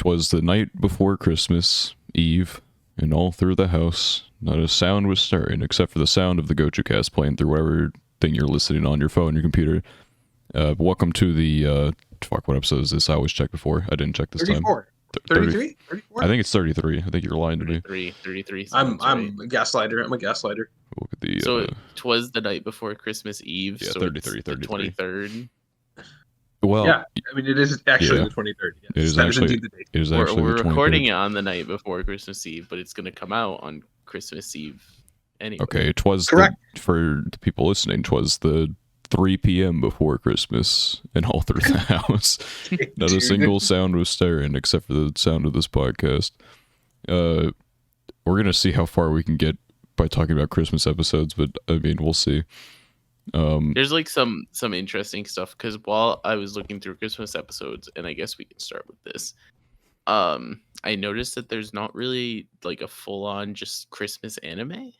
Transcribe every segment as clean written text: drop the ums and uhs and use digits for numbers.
'Twas the night before Christmas Eve, and all through the house, not a sound was stirring except for the sound of the Gochuucast playing through whatever thing you're listening on your phone, your computer. Welcome to the what episode is this? I always check before. I didn't check this 34. time. 33? 34? I think it's 33. I think you're lying to me. 33 I'm right. a gaslighter. I'm a gaslighter. Look at the. So it was the night before Christmas Eve. Yeah, so 33, it's the 23rd. Well, yeah, I mean it is actually yeah. the 23rd. Yes. It is That actually. indeed the date. It is actually We're the 23rd. recording it on the night before Christmas Eve, but it's going to come out on Christmas Eve anyway. Okay, it was Correct. for the people listening. 'Twas the 3 p.m. before Christmas, and all through the house, not a single sound was stirring except for the sound of this podcast. We're gonna see how far we can get by talking about Christmas episodes, but I mean, we'll see. There's like some interesting stuff because while I was looking through Christmas episodes, and I guess we can start with this. I noticed that there's not really like a full-on just Christmas anime,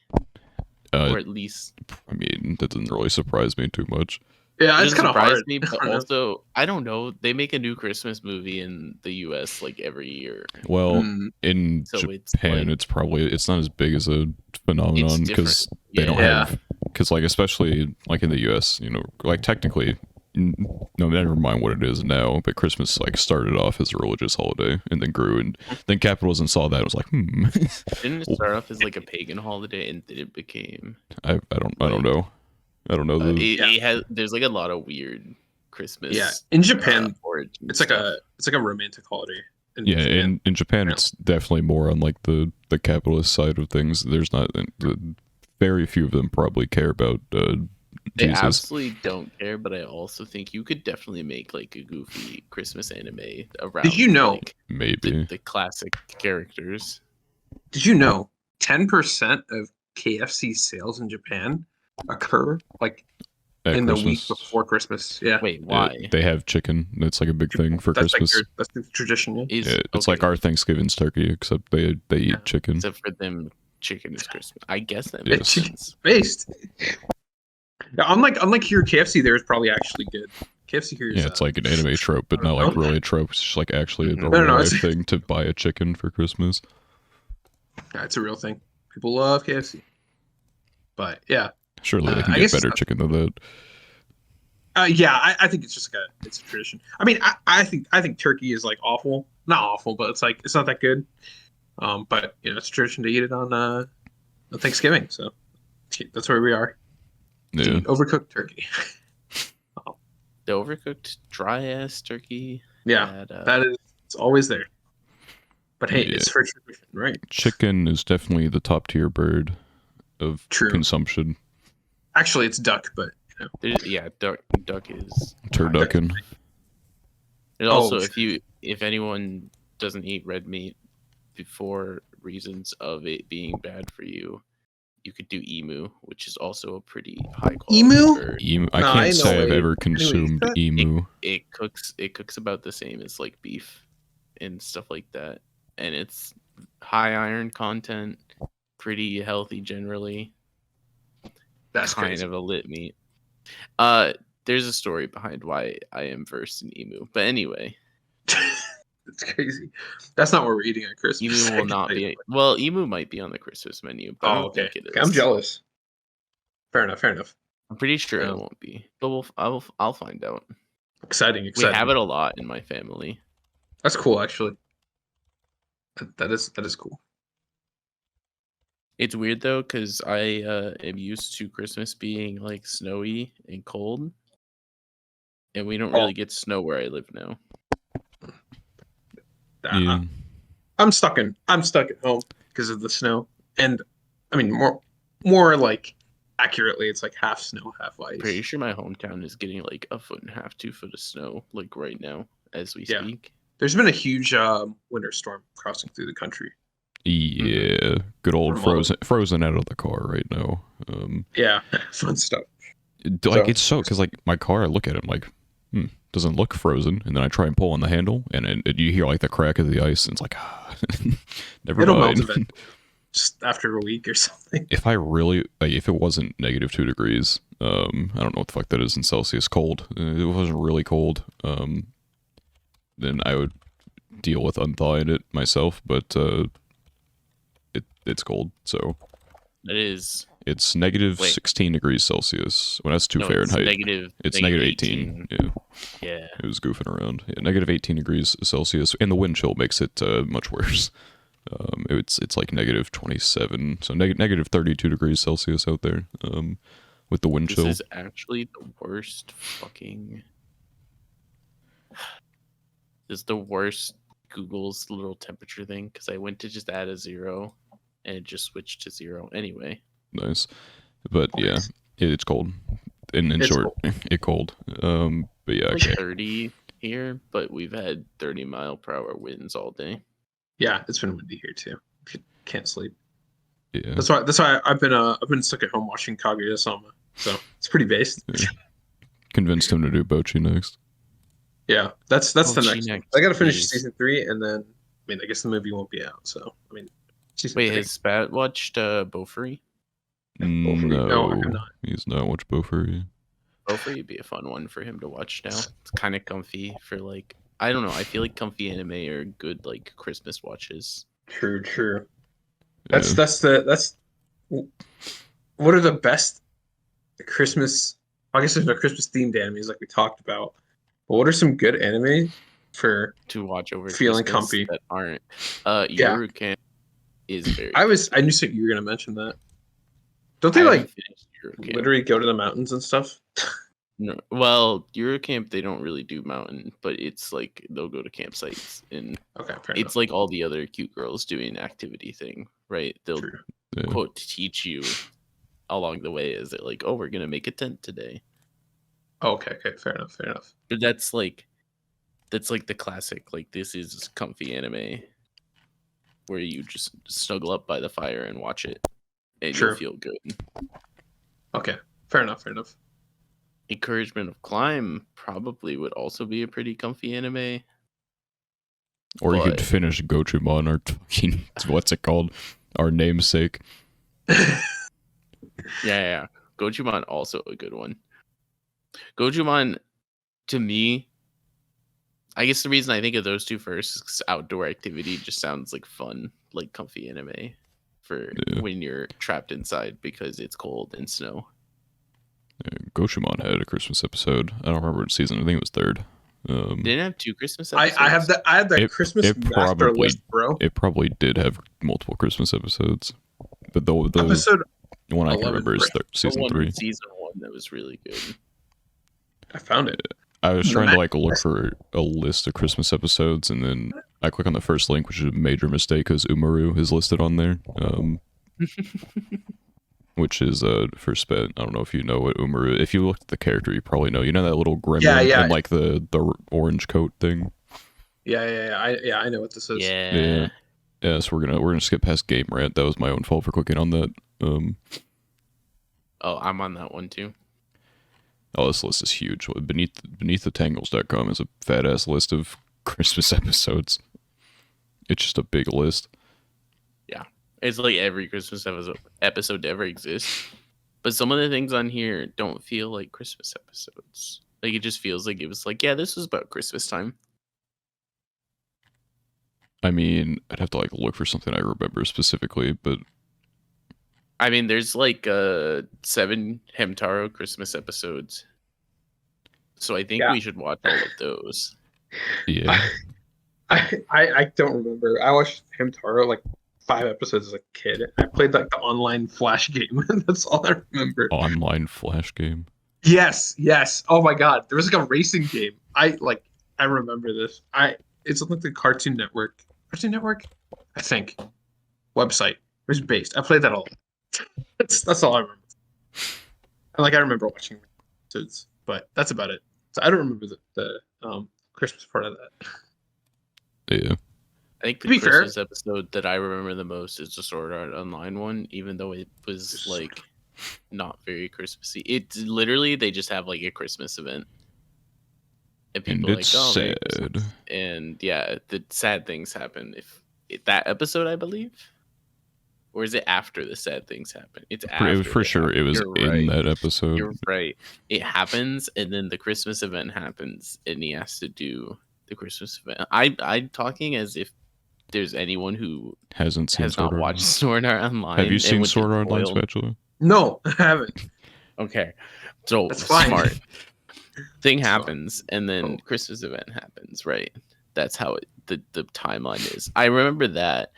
or at least I mean, that doesn't really surprise me too much. Yeah, it it's doesn't kind of surprise hard. me, but also I don't know. They make a new Christmas movie in the U.S. like every year. Well, in So Japan, it's it's not as big as a phenomenon because they don't have, because like especially like in the U.S., you know, like technically, no, never mind what it is now, but Christmas like started off as a religious holiday and then grew, and then capitalism saw that and was like, Didn't it start off as like a pagan holiday and then it became? I don't know. I don't know. There's like a lot of weird Christmas. Yeah, in Japan, origin it's like stuff. a romantic holiday. In Japan, it's definitely more on like the capitalist side of things. There's not very few of them probably care about They Jesus. absolutely don't care, but I also think you could definitely make like a goofy Christmas anime around. Did you know? Like, Maybe the classic characters? Did you know 10% of KFC sales in Japan occur like at in the Christmas. week before Christmas? Yeah. Wait, why? They have chicken. That's like a big thing for That's Christmas. Like that's the tradition. Yeah. It's like our Thanksgiving's turkey, except they eat chicken. Except for them, chicken is Christmas. I guess that Yes. makes sense. Based. Yeah, unlike here, KFC there is probably actually good. KFC here is Yeah, it's like an anime trope, but not like really a trope. It's just like actually a No, real it's- life thing to buy a chicken for Christmas. yeah, it's a real thing. People love KFC. But yeah. Surely they can I get guess better it's- chicken than that. I think it's just like it's a tradition. I mean, I think turkey is like awful. Not awful, but it's like it's not that good. But you know, it's a tradition to eat it on Thanksgiving. So that's where we are. Yeah. Overcooked turkey. The overcooked dry ass turkey. Yeah, it's always there. But hey, Yeah. it's for tradition, right? Chicken is definitely the top tier bird of True. consumption. Actually, it's duck, but you know. Duck is. Turducken. And also, Oh, if anyone doesn't eat red meat for reasons of it being bad for you, you could do emu, which is also a pretty high quality Emu? bird. Emu. I No, can't ain't no say I've way. ever consumed that- emu. It cooks about the same as like beef and stuff like that, and it's high iron content, pretty healthy generally. That's kind crazy. of a lit meat. There's a story behind why I am versed in emu, but anyway, It's crazy. That's not what we're eating at Christmas. emu will not be. Well, emu might be on the Christmas menu, but I don't okay. think it is. Okay, I'm jealous. Fair enough. I'm pretty sure Yeah. it won't be, but I'll find out. Exciting. We have it a lot in my family. That's cool, actually. That is cool. It's weird though, because I am used to Christmas being like snowy and cold, and we don't really get snow where I live now. Yeah. I'm stuck at home because of the snow, and I mean more like accurately, it's like half snow, half ice. Pretty sure my hometown is getting like 1.5 to 2 foot of snow, like right now as we Yeah. speak. There's been a huge winter storm crossing through the country. Yeah, good old frozen out of the car right now. Yeah, fun stuff. Like it's so because like my car, I look at it, I'm like, doesn't look frozen, and then I try and pull on the handle, and you hear like the crack of the ice, and it's like, never It'll melt mind. eventually, just after a week or something. If I really, like, if it wasn't -2 degrees, I don't know what the fuck that is in Celsius, cold. It wasn't really cold. Then I would deal with unthawing it myself, but it's cold, so It is. it's negative Wait. 16 degrees Celsius. Well, that's 2 No, Fahrenheit. It's It's negative 18. Yeah, Yeah. it was goofing around. Yeah, negative 18 degrees Celsius, and the wind chill makes it much worse. It's like negative 27, so negative 32 degrees Celsius out there. With the wind chill. This is actually the worst fucking. This is the worst Google's little temperature thing because I went to just add a 0 and it just switched to 0 anyway. Nice, but yeah, it's cold. In It's short, it cold. But yeah, Like 30 here, but we've had 30-mile-per-hour winds all day. Yeah, it's been windy here too. Can't sleep. yeah. That's why I've been stuck at home watching Kaguya-sama. So it's pretty based. Yeah. Convinced him to do Bochi next. Yeah, that's the Bochi next. I gotta finish is- season 3, and then I guess the movie won't be out. So season Wait, 3. has Spat watched Bofuri? No, I have not. He's not watched Bofuri. Bofuri would be a fun one for him to watch now. It's kind of comfy for like, I don't know. I feel like comfy anime are good like Christmas watches. True. Yeah. That's what are the best Christmas? I guess there's no Christmas themed animes like we talked about. But what are some good anime for To watch over feeling Christmas comfy? that aren't. Yeah. Eurocamp is very. I knew you were gonna mention that. Don't I they haven't like finished Eurocamp. literally go to the mountains and stuff? No, well, Eurocamp they don't really do mountain, but it's like they'll go to campsites and Okay, fair it's like all the other cute girls doing activity thing, right? They'll enough. True. Yeah. quote teach you along the way. Is it like, oh, we're gonna make a tent today? Oh, okay, fair enough. But that's like the classic. Like this is comfy anime where you just snuggle up by the fire and watch it, and True. you'll feel good. Okay, fair enough. Encouragement of Climb probably would also be a pretty comfy anime. Or you could But- finish Gochumon, or fucking what's it called? Our namesake. Yeah. Gochumon also a good one. Gochumon, to me, I guess the reason I think of those two first is 'cause outdoor activity just sounds like fun, like comfy anime for Yeah. when you're trapped inside because it's cold and snow. Gochumon had a Christmas episode. I don't remember which season. I think it was third. Didn't it have 2 Christmas I episodes? have that It- Christmas it master probably- list, bro. It probably did have multiple Christmas episodes, but the Episode one I can 11, remember is right? season The one 3. in season 1 that was really good. I found it. I was trying to Matt- like look for a list of Christmas episodes, and then I click on the first link, which is a major mistake because Umaru is listed on there. Which is for Sped. I don't know if you know what Umaru. If you look at the character, you probably know. You know that little gremlin Yeah. and like the orange coat thing. Yeah. I know what this is. Yeah. Yeah, so we're gonna skip past Game Rant. That was my own fault for clicking on that. Oh, I'm on that one too. Oh, this list is huge. Beneath the Tangles.com is a fat ass list of Christmas episodes. It's just a big list. It's like every Christmas episode to ever exist. But some of the things on here don't feel like Christmas episodes. Like it just feels like it was like, yeah, this was about Christmas time. I mean, I'd have to like look for something I remember specifically, but I mean, there's like 7 Hamtaro Christmas episodes. So I think Yeah. we should watch all of those. yeah. I don't remember. I watched Hamtaro like 5 episodes as a kid. I played like the online Flash game. That's all I remember. Online Flash game. Yes. Oh my god, there was like a racing game. I remember this. It's like the Cartoon Network. I think. Website. It was based. I played that all. That's all I remember. And like I remember watching episodes, but that's about it. So I don't remember the Christmas part of that. Yeah. I think To the be fair- Christmas episode that I remember the most is the Sword Art Online one, even though it was like not very Christmassy. It's literally they just have like a Christmas event. And And people are like, it's oh, Merry sad. Christmas." And yeah, the sad things happen that episode, I believe. Or is it after the sad things happen? It's after. It was for they sure. happen. It was You're in right. that episode. You're right. It happens, and then the Christmas event happens, and he has to do the Christmas event. I'm talking as if there's anyone who Hasn't seen has not Sword Art watched Online. Sword Art Online. Have you and seen would Sword get Art Online, spoiled. Spatula? No, I haven't. Okay, so That's fine. smart thing It's fine. happens, and then Oh. Christmas event happens, right? That's how the timeline is. I remember that,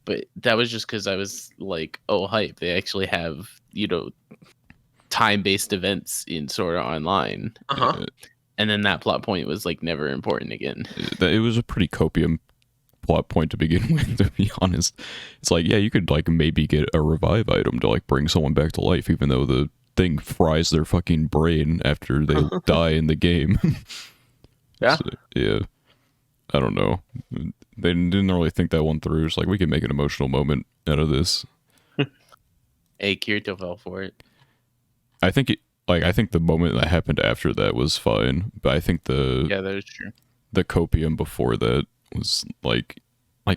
but that was just because I was like, oh, hype! They actually have time-based events in Sword Art Online, and then that plot point was like never important again. It was a pretty copium plot point to begin with, to be honest. It's like, yeah, you could like maybe get a revive item to like bring someone back to life, even though the thing fries their fucking brain after they die in the game. Yeah. So, yeah. I don't know. They didn't really think that one through. It's like, we can make an emotional moment out of this. Hey, Kirito fell for it. I think the moment that happened after that was fine, but I think Yeah, that is true. the copium before that was like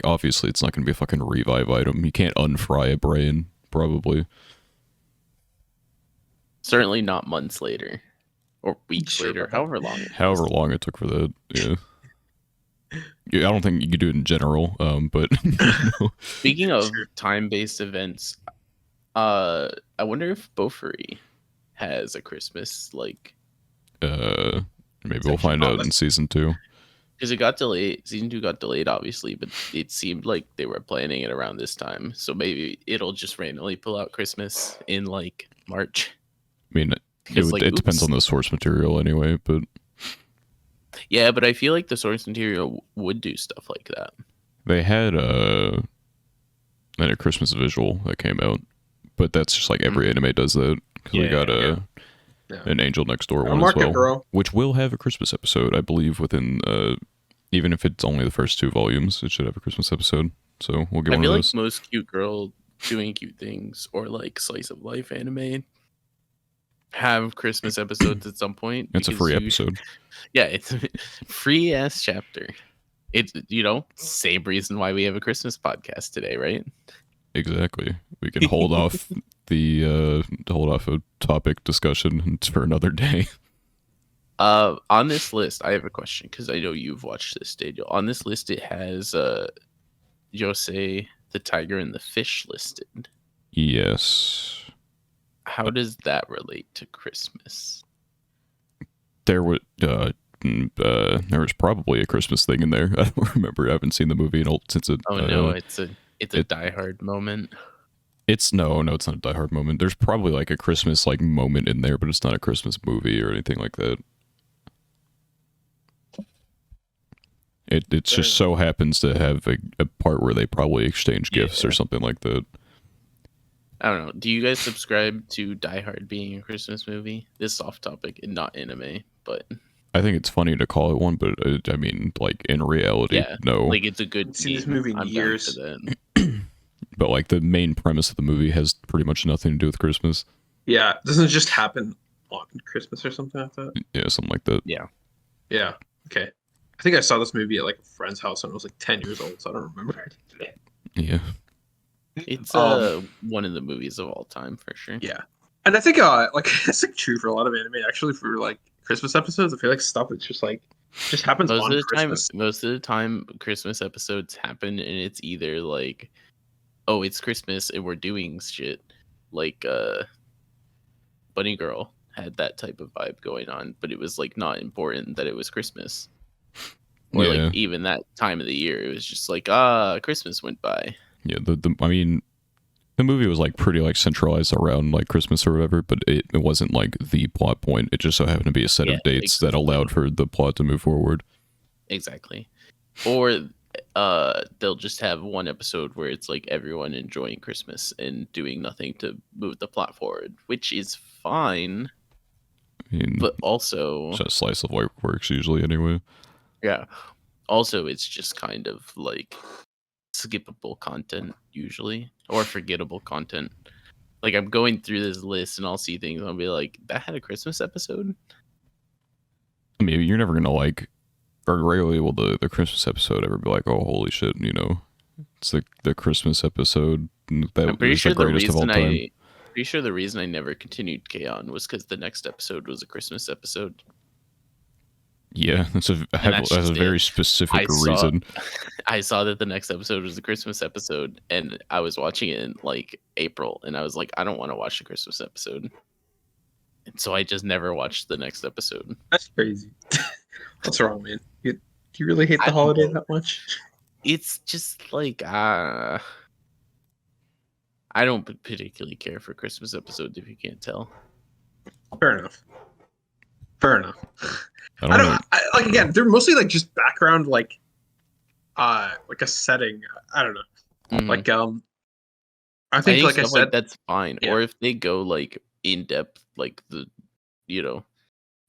obviously it's not going to be a fucking revive item. You can't unfry a brain, probably. Certainly not months later or weeks Sure later, about that. however long. However long it took for that, yeah. Yeah, I don't think you could do it in general, but Speaking of Sure. time-based events, I wonder if Beaufry has a Christmas maybe we'll Section. find out in season 2. because it got delayed. Season 2 got delayed, obviously, but it seemed like they were planning it around this time. So maybe it'll just randomly pull out Christmas in like March. I mean, it depends on the source material anyway, but yeah, but I feel like the source material would do stuff like that. they had a Christmas visual that came out, but that's just like every anime does that, because we got an Angel Next Door one as well, which will have a Christmas episode, I believe, within even if it's only the first 2 volumes, it should have a Christmas episode. So we'll get one of those. I feel like most cute girl doing cute things or like slice of life anime have Christmas episodes at some point. It's a free episode. Yeah, it's a free ass chapter. It's same reason why we have a Christmas podcast today, right? Exactly. We can hold off a topic discussion for another day. On this list, I have a question because I know you've watched this, Daniel. On this list, it has Josei, the Tiger, and the Fish listed. Yes. How does that relate to Christmas? There was probably a Christmas thing in there. I don't remember. I haven't seen the movie since it. Oh no, it's a Die Hard moment. It's not a Die Hard moment. There's probably like a Christmas like moment in there, but it's not a Christmas movie or anything like that. It just so happens to have a part where they probably exchange gifts or something like that. I don't know. Do you guys subscribe to Die Hard being a Christmas movie? This is off topic and not anime, but I think it's funny to call it one, but I mean, like in reality, no. Like it's a good. I've seen this movie in years. But like the main premise of the movie has pretty much nothing to do with Christmas. Yeah, doesn't it just happen on Christmas or something like that? Yeah, something like that. Yeah. Yeah. Okay. I think I saw this movie at like a friend's house when I was like 10 years old, so I don't remember. Yeah. It's one of the movies of all time for sure. Yeah. And I think like it's like true for a lot of anime actually for like Christmas episodes. I feel like stuff that's just happens most on of the Christmas. time. Most of the time, Christmas episodes happen, and it's either like, oh, it's Christmas and we're doing shit. Like Bunny Girl had that type of vibe going on, but it was like not important that it was Christmas. Or like even that time of the year, it was just like Christmas went by. Yeah, I mean, the movie was like pretty like centralized around like Christmas or whatever, but it wasn't like the plot point. It just so happened to be a set of dates that allowed for the plot to move forward. Exactly. Or they'll just have one episode where it's like everyone enjoying Christmas and doing nothing to move the plot forward, which is fine. I mean, but also just slice of life works usually anyway. Yeah. Also, it's just kind of like skippable content usually, or forgettable content. Like I'm going through this list and I'll see things and I'll be like, that had a Christmas episode? I mean, you're never gonna like, or rarely will the Christmas episode ever be like, oh holy shit, it's the Christmas episode that I'm pretty was sure the greatest of all time. Pretty sure the reason I never continued K-On! Was because the next episode was a Christmas episode. Yeah, that's that's a just very it. specific I reason. I saw that the next episode was the Christmas episode, and I was watching it in like April, and I was like, I don't want to watch the Christmas episode, and so I just never watched the next episode. That's crazy. What's wrong, man? Do you really hate I the don't holiday know. that much? It's just like I don't particularly care for Christmas episodes, if you can't tell. Fair enough. Fair enough. I don't. Like again, they're mostly like just background, like a setting. I don't know. Mhm. Like I I think think like I stuff like said, that's fine. Yeah. Or if they go like in depth, like the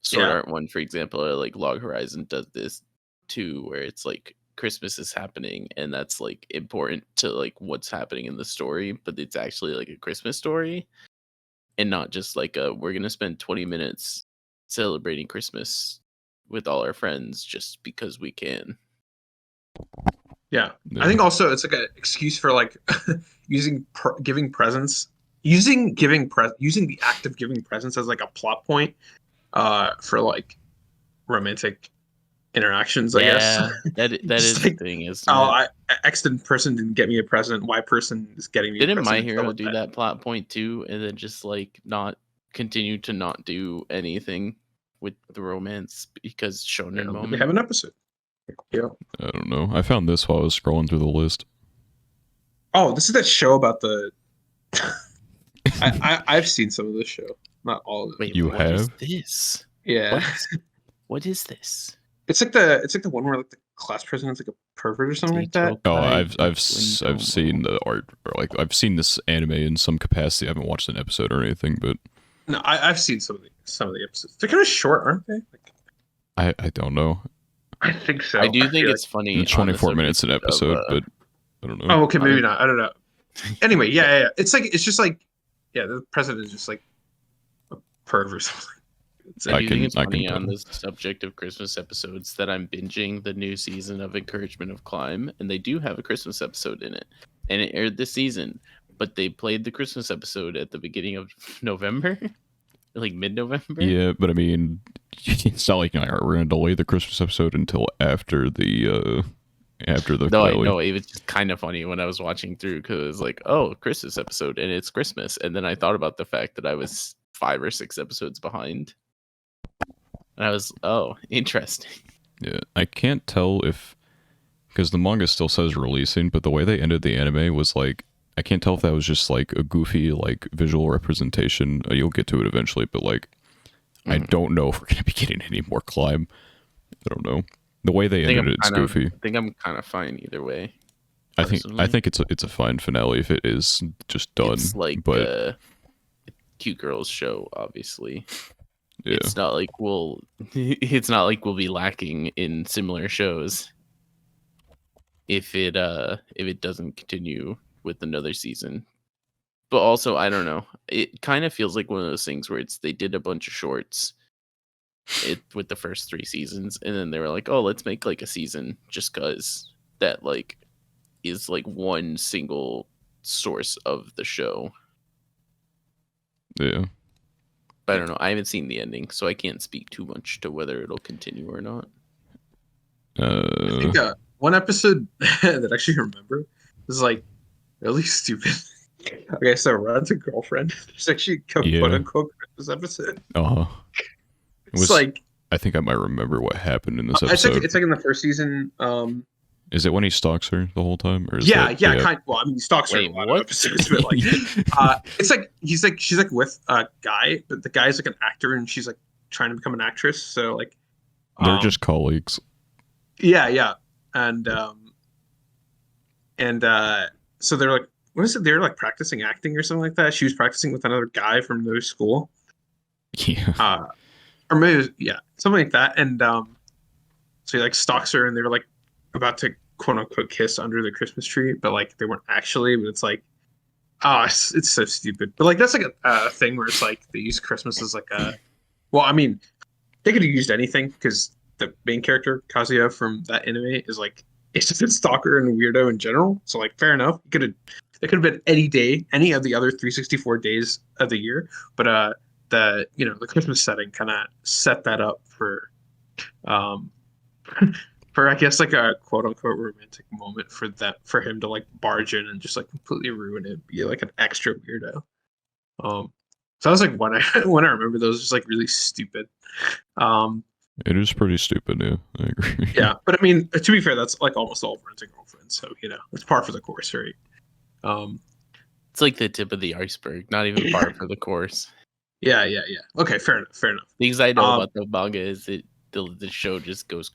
Sword Yeah. Art one, for example, or like Log Horizon does this too, where it's like Christmas is happening and that's like important to like what's happening in the story, but it's actually like a Christmas story and not just like we're gonna spend 20 minutes celebrating Christmas with all our friends just because we can. Yeah. Yeah. I think also it's like an excuse for like giving presents, using the act of giving presents as like a plot point for like romantic interactions, I guess. that Just is like, a thing, isn't oh, it? X person didn't get me a present. Y person is getting me a Didn't present. My and stuff Hero like do that plot point too, and then just like not continue to not do anything with the romance because shonen Yeah, they moment? have an episode. Yeah. I don't know. I found this while I was scrolling through the list. Oh, this is that show about the. I've seen some of this show, not all of it. Wait, You what is have? this? Yeah, What is this? it's like the one where like the class president's like a pervert or something like that. Oh, Kai I've seen the art, or like I've seen this anime in some capacity. I haven't watched an episode or anything, but No, I've seen some of the episodes. They're kind of short, aren't they? Like, I don't know. I think so. I do think feel it's funny. It's on the 24 minutes an subject of, episode, but I don't know. Oh, okay, maybe I- not. I don't know. Anyway, yeah. It's just like, yeah, the president is just like a perv or something. I do think it's I can funny tell. on the subject of Christmas episodes that I'm binging the new season of Encouragement of Climb, and they do have a Christmas episode in it, and it aired this season. But they played the Christmas episode at the beginning of November, like mid-November. Yeah, but I mean, it's not like we're gonna delay the Christmas episode until after the No, I finale. know it was just kind of funny when I was watching through because it was like, oh, Christmas episode, and it's Christmas, and then I thought about the fact that I was 5 or 6 episodes behind, and I was, oh, interesting. Yeah, I can't tell if because the manga still says releasing, but the way they ended the anime was like I can't tell if that was just like a goofy like visual representation. You'll get to it eventually, but like I don't know if we're gonna be getting any more Climb. I don't know. The way they ended it's goofy. I think I'm kind of fine either way. I personally. think it's a fine finale if it is just done. It's like but a cute girls show, obviously. yeah, It's not like we'll be lacking in similar shows if it doesn't continue with another season. But also, I don't know. It kind of feels like one of those things where they did a bunch of shorts with the first 3 seasons, and then they were like, "Oh, let's make like a season just cuz that like is like one single source of the show." yeah. But I don't know. I haven't seen the ending, so I can't speak too much to whether it'll continue or not. I think one episode that I actually remember was like really stupid. Okay, so Rod's a girlfriend. There's actually a Yeah. quote unquote Christmas episode. It It's like I think I might remember what happened in this it's episode. like in the first season. Is it when he stalks her the whole time, or is Yeah, that, kind. Well, I mean, he stalks her in Wait, a lot what? of episodes, but like, it's like she's like with a guy, but the guy's like an actor, and she's like trying to become an actress. So like, They're just colleagues. yeah, and so they're like, what is it? They're like practicing acting or something like that. She was practicing with another guy from another school, Yeah. or maybe it was, yeah, something like that. And so he like stalks her, and they were like about to quote unquote kiss under the Christmas tree, but like they weren't actually. But it's like, it's so stupid. But like that's like a thing where it's like they use Christmas as like a. Well, I mean, they could have used anything because the main character Kazuya from that anime is like it's just a stalker and weirdo in general. So like, fair enough. It could have been any day, any of the other 364 days of the year. But the Christmas setting kind of set that up for for I guess like a quote unquote romantic moment for him to like barge in and just like completely ruin it, be like an extra weirdo. So I was like when I when I remember those, just like really stupid. Um, It is pretty stupid, yeah. I agree. yeah, but I mean, to be fair, that's like almost all friends and girlfriends, so it's par for the course, right? Um, It's like the tip of the iceberg, not even par for the course. yeah. Okay, fair enough. Things I know about the manga is the show just goes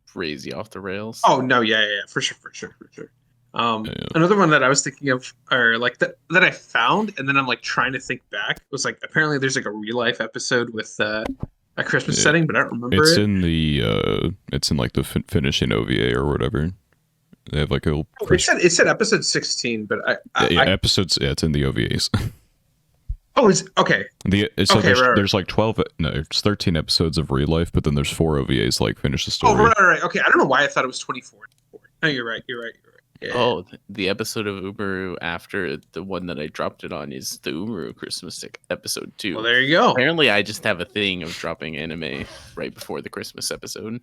crazy off the rails. Oh no, yeah, for sure. Yeah. Another one that I was thinking of, or like that I found, and then I'm like trying to think back, was like apparently there's like a real life episode with a Christmas setting, but I don't remember It's it. in the it's in like the finishing OVA or whatever. They have like a It said episode 16, but episodes. Yeah, it's in the OVAs. Oh, it's okay. So Okay, right. there's like 12. No, it's 13 episodes of real life, but then there's 4 OVAs like finish the story. Oh, right. Okay, I don't know why I thought it was 24. No, you're right. Yeah. Oh, the episode of Umaru after the one that I dropped it on is the Umaru Christmas episode 2. Well, there you go. Apparently, I just have a thing of dropping anime right before the Christmas episode.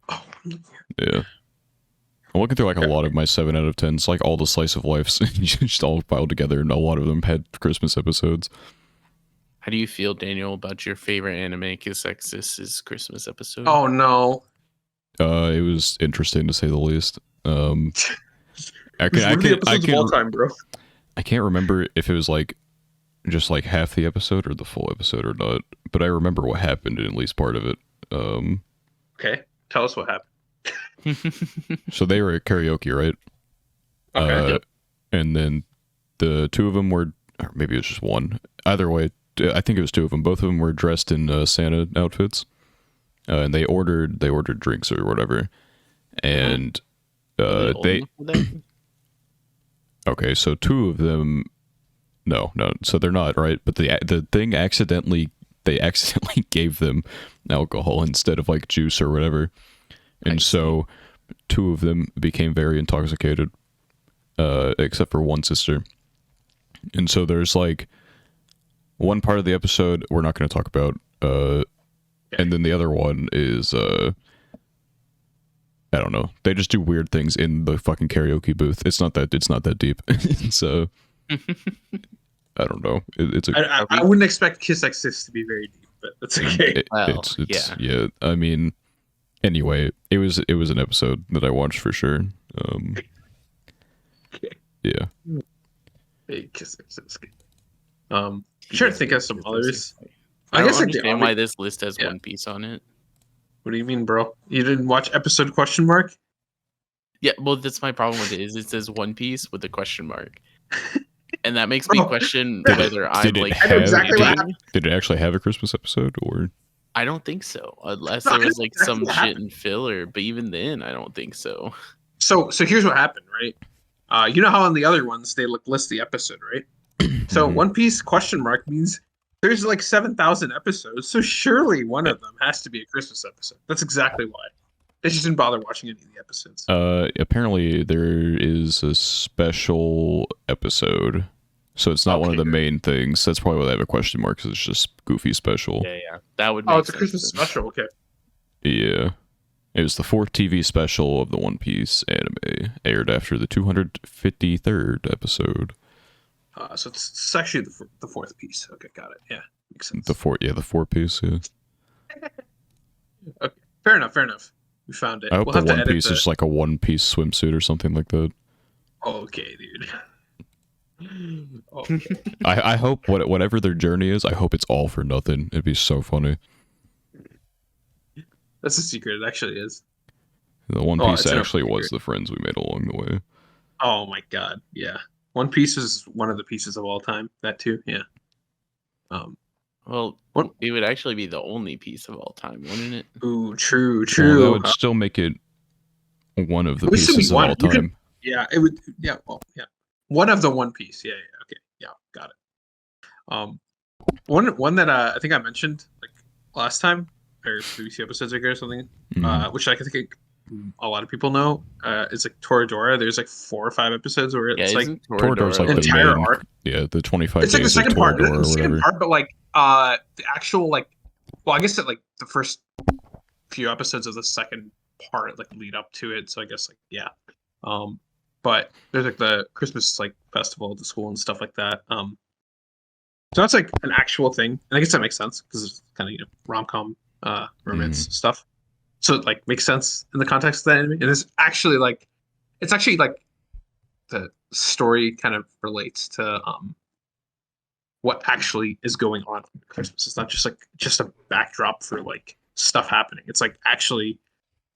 Oh. Yeah. I'm looking through like a lot of my 7 out of 10s, like all the slice of lives, just all piled together, and a lot of them had Christmas episodes. How do you feel, Daniel, about your favorite anime Kisexis's Christmas episode? Oh no. It was interesting to say the least. I can't remember if it was like just like half the episode or the full episode or not, but I remember what happened in at least part of it. Okay, tell us what happened. So they were at karaoke, right? Okay. And then the 2 of them were, or maybe it was just one. Either way, I think it was 2 of them. Both of them were dressed in Santa outfits, and they ordered drinks or whatever. And they okay, so 2 of them, no, so they're not, right? But the thing they accidentally gave them alcohol instead of like juice or whatever, and so 2 of them became very intoxicated, except for one sister. And so there's like one part of the episode we're not going to talk about, and then the other one is I don't know. They just do weird things in the fucking karaoke booth. It's not that deep. So I don't know. I wouldn't expect Kiss Exist to be very deep, but that's okay. Yeah. I mean, anyway, it was an episode that I watched for sure. Yeah. Hey, Kiss Exist. I'm trying to think of some others. I guess understand why this list has One Piece on it. What do you mean, bro? You didn't watch episode question mark? Yeah, well, that's my problem with it. Is it says One Piece with a question mark, and that makes me question whether I'm like. Did it actually have a Christmas episode, or? I don't think so, unless there was like some shit in filler. But even then, I don't think so. So here's what happened, right? You know how on the other ones they list the episode, right? So One Piece question mark means there's like 7,000 episodes, so surely one of them has to be a Christmas episode. That's exactly why. They just didn't bother watching any of the episodes. Apparently there is a special episode, so it's not one of the main things. That's probably why they have a question mark, because it's just Goofy special. Yeah, that would. Make it's a Christmas special. Okay. Yeah, it was the 4th TV special of the One Piece anime, aired after the 253rd episode. So it's actually the 4th piece. Okay, got it. Yeah, makes sense. The 4th piece. Yeah. Okay, fair enough. We found it. I hope the One Piece is like a One Piece swimsuit or something like that. Okay, dude. Okay. I hope whatever their journey is, I hope it's all for nothing. It'd be so funny. That's a secret. It actually is. The One Piece actually was the friends we made along the way. Oh my god, yeah. One Piece is one of the pieces of all time. That too, yeah. Well, it would actually be the only piece of all time, wouldn't it? Ooh, true. Well, that would still make it one of the pieces of all time. It would. Yeah, one of the One Piece. Yeah. Okay, yeah, got it. One that I think I mentioned like last time or BBC episodes ago or something, which I think a lot of people know, is like Toradora. There's like 4 or 5 episodes where it's like Toradora's like the entire arc. Yeah, the 25 it's like days the second of part. Toradora or whatever. But like the actual like, well, I guess that like the first few episodes of the second part like lead up to it. So I guess like yeah. But there's like the Christmas like festival at the school and stuff like that. So that's like an actual thing, and I guess that makes sense because it's kind of rom-com romance stuff. So it like makes sense in the context of the anime, and it's actually like the story kind of relates to what actually is going on at Christmas. It's not just a backdrop for like stuff happening. It's like actually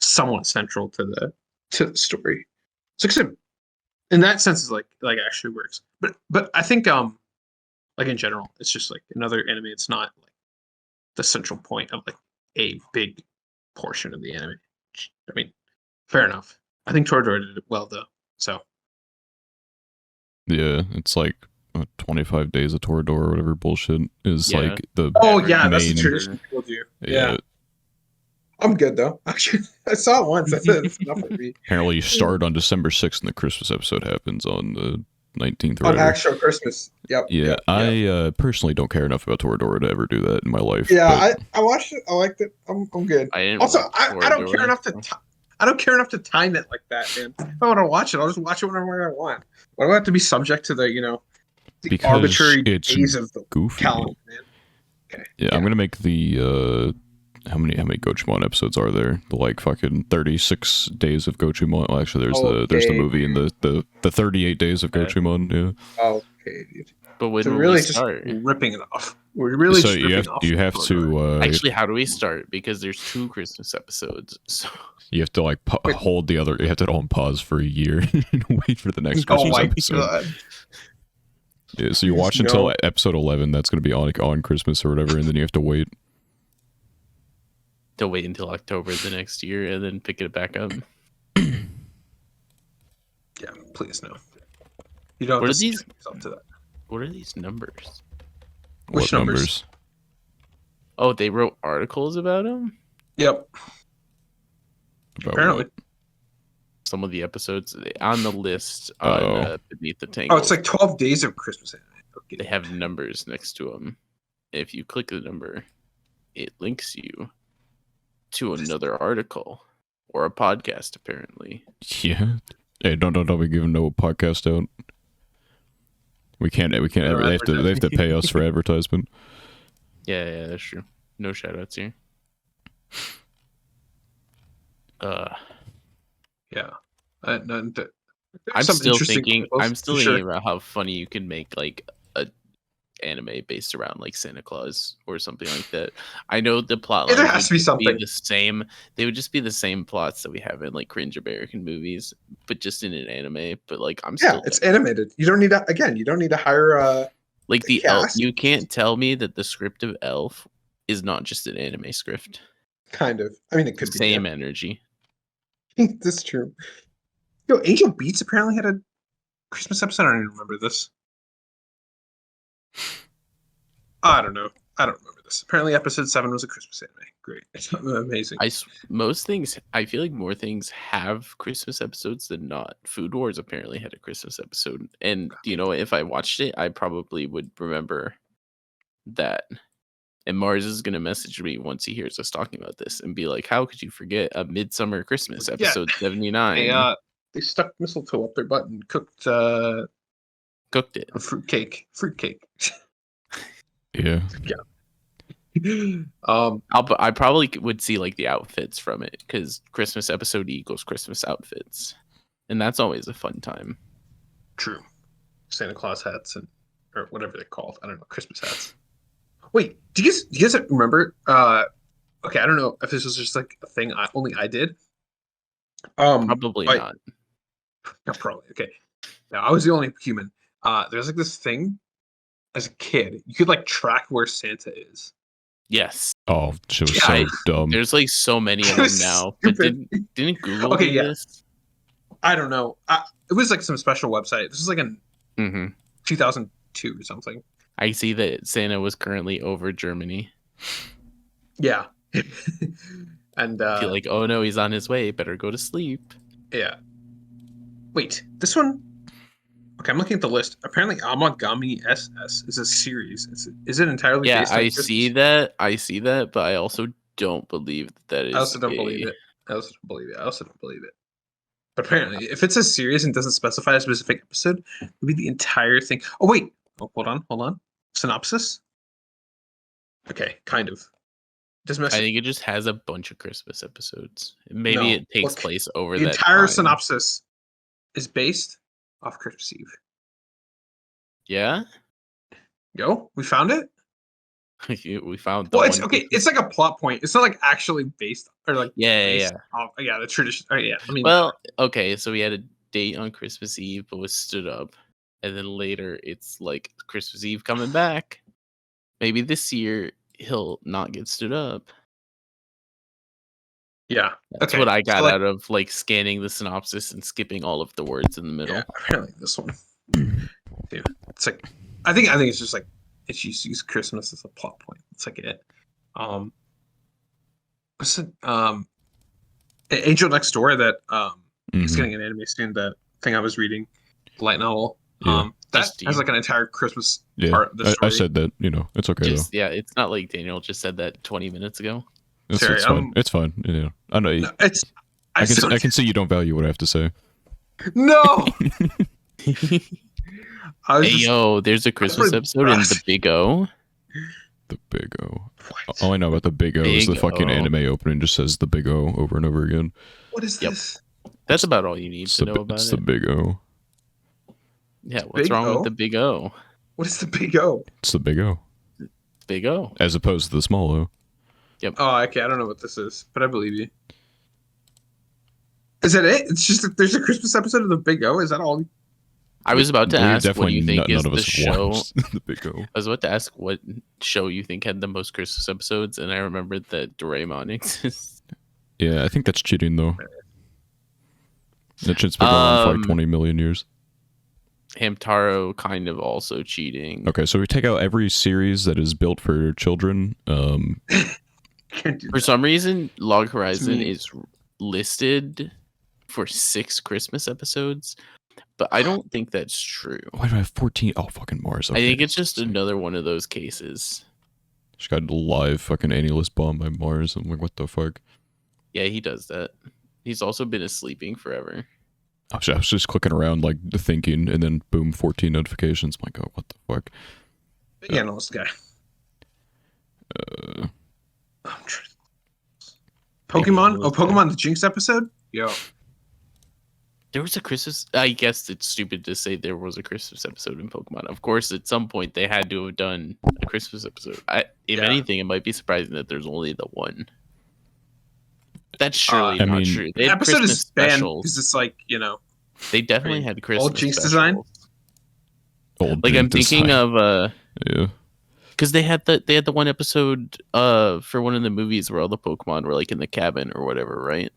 somewhat central to the story. So in that sense, is like actually works. But I think like in general, it's just like another anime. It's not like the central point of like a big portion of the anime. I mean, fair enough. I think Toradora did it well though. So yeah, it's like 25 days of Toradora or whatever bullshit is like the that's the main. tradition people do. Yeah. I'm good though. Actually, I saw it once. I said it's enough for me. Apparently, you start on December 6th, and the Christmas episode happens on the 19th. On actual Christmas. Yep. Yeah, yep. I personally don't care enough about Toradora to ever do that in my life. Yeah, I watched it. I liked it. I'm good. I don't care enough to. I don't care enough to time it like that, man. If I want to watch it, I'll just watch it whenever I want. Why do I have to be subject to the the arbitrary days of the goofy. calendar, man? Okay. Yeah, I'm gonna make the how many Gochumon episodes are there? The like fucking 36 days of Gochumon. Well, actually, there's the movie and the 38 days of Gochumon. Yeah. Okay, dude. But when so will really we start? Ripping it off. We're really so just ripping off. You have to actually. How do we start? Because there's 2 Christmas episodes. So you have to like hold the other. You have to on pause for a year and wait for the next Christmas episode. God. Yeah, so you watch until episode 11. That's going to be on Christmas or whatever, and then you have to wait. To wait until October the next year and then pick it back up. Yeah, please no. You don't. What are these? To that. What are these numbers? Which numbers? Oh, they wrote articles about them? Yep. Apparently. What? Some of the episodes on the list on Beneath the Tank. Oh, it's like 12 days of Christmas anime. Okay. They have numbers next to them. If you click the number, it links you to another article or a podcast, apparently. Yeah. Hey, don't be giving no podcast out. We can't ever. They have to pay us for advertisement. Yeah, that's true. No shout outs here. Yeah. I'm still thinking about how funny you can make like a anime based around like Santa Claus or something like that. I know the plot line there has to be something the same. They would just be the same plots that we have in like cringe American movies, but just in an anime. But like it's animated. You don't need to hire like the Elf. You can't tell me that the script of Elf is not just an anime script. Kind of. I mean, it could be same energy. That's true. Yo, Angel Beats apparently had a Christmas episode. I don't even remember this. I don't know. I don't remember this. Apparently, episode 7 was a Christmas anime. Great. It's amazing. Most things, I feel like more things have Christmas episodes than not. Food Wars apparently had a Christmas episode. And, if I watched it, I probably would remember that. And Mars is going to message me once he hears us talking about this and be like, how could you forget A Midsummer Christmas, episode 79? They stuck mistletoe up their butt and cooked it. A fruitcake. Yeah. I probably would see like the outfits from it because Christmas episode equals Christmas outfits, and that's always a fun time. True. Santa Claus hats or whatever they're called. I don't know. Christmas hats. Wait, do you guys remember? Okay, I don't know if this was just like a thing only I did. Probably not. No, probably. Okay. No, I was the only human. There's like this thing as a kid. You could like track where Santa is. Yes. Oh, she was so dumb. There's like so many of them now. But didn't Google do this? I don't know. It was like some special website. This was like in 2002 or something. I see that Santa was currently over Germany. Yeah. And I feel like, oh no, he's on his way. Better go to sleep. Yeah. Wait, this one. Okay, I'm looking at the list. Apparently, Amagami SS is a series. Is it entirely? Yeah, based on I see that. But I also don't believe that is. I also don't believe it. I also don't believe it. But apparently, if it's a series and doesn't specify a specific episode, maybe the entire thing. Oh wait. Oh, hold on. Synopsis. Okay, kind of. Just I think it just has a bunch of Christmas episodes. Maybe No, it takes look, place over the that entire time. synopsis is based off Christmas Eve. Yeah, Yo, we found it. we found the Well, it's one. okay. It's like a plot point. It's not like actually based or like Yeah. based off. Yeah, the tradition. Oh, yeah, I mean, Well, okay, so we had a date on Christmas Eve, but was stood up, and then later it's like Christmas Eve coming back. Maybe this year he'll not get stood up. yeah. That's Okay, what I got so, like, out of like scanning the synopsis and skipping all of the words in the middle. yeah, apparently this one. Yeah, it's like I think it's just like it's just use Christmas as a plot point. It's like it. What's it? Angel Next Door that is getting an anime soon. That thing I was reading, light novel. Yeah. That has like an entire Christmas Yeah, part of the story. I said that. It's okay Just, yeah, it's not like Daniel just said that 20 minutes ago. though. Sorry, It's fine. It's fine. I know. No, it's. I can see you don't value what I have to say. No. Hey, yo, there's a Christmas episode in The Big O. The Big O. What? All I know about The Big O is the Big fucking O. anime opening just says The Big O over and over again. What is Yep. this? That's about all you need to know about It's it. the Big O. Yeah, what's Big wrong O? with the Big O? What is the Big O? It's the Big O. Big O. As opposed to the small O. Oh, okay. I don't know what this is, but I believe you. Is that it? It's just that there's a Christmas episode of the Big O. Is that all? I was about to We ask what definitely you think is none of the us show. watched The Big O. I was about to ask what show you think had the most Christmas episodes, and I remembered that Doraemon exists. Yeah, I think that's cheating though. That shit's been going on for like 20 million years. Hamtaro kind of also cheating. Okay, so we take out every series that is built for children. Can't do For that. some reason, Log Horizon me. is listed for 6 Christmas episodes, but I don't think that's true. Why do I have 14? Oh, fucking Mars. I Okay. think it's just another one of those cases. She got a live fucking annulus bomb by Mars. I'm like, what the fuck? Yeah, he does that. He's also been sleeping forever. I was just clicking around, like, thinking, and then boom, 14 notifications. I'm like, oh, what the fuck? Yeah, no, this guy. Uh, I'm trying- Pokemon? Oh, Pokemon the Jinx episode? Yo. There was a Christmas. I guess it's stupid to say there was a Christmas episode in Pokemon. Of course, at some point they had to have done a Christmas episode. If Yeah. anything, it might be surprising that there's only the one. That's surely I not mean, true. They The had episode Christmas is banned specials. because it's like, you know, They definitely had Christmas Jinx specials. design? old Like I'm Jinx thinking design. of Yeah. because they had the one episode for one of the movies where all the Pokemon were like in the cabin or whatever, right?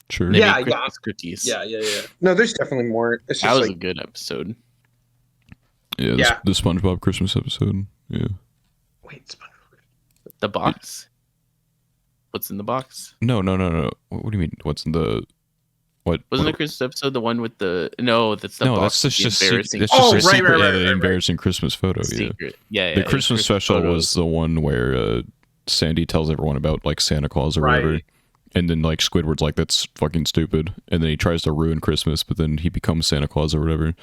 Sure. They Yeah, made Christmas cookies. yeah. No, there's definitely more. It's That just was like, a good episode. Yeah, Yeah. the SpongeBob Christmas episode. Yeah. wait, SpongeBob. The box. What's in the box? No. What do you mean? What's in the... What? Wasn't what, the Christmas episode the one with the no? That's the No, box. that's with just the secret. embarrassing. That's just Oh, a right, secret. right, Yeah, right, the right, right. embarrassing Christmas photo. Yeah. secret. Yeah, The it was Christmas special photos. was the one where Sandy tells everyone about like Santa Claus or whatever, Right. and then like Squidward's like, "That's fucking stupid," and then he tries to ruin Christmas, but then he becomes Santa Claus or whatever.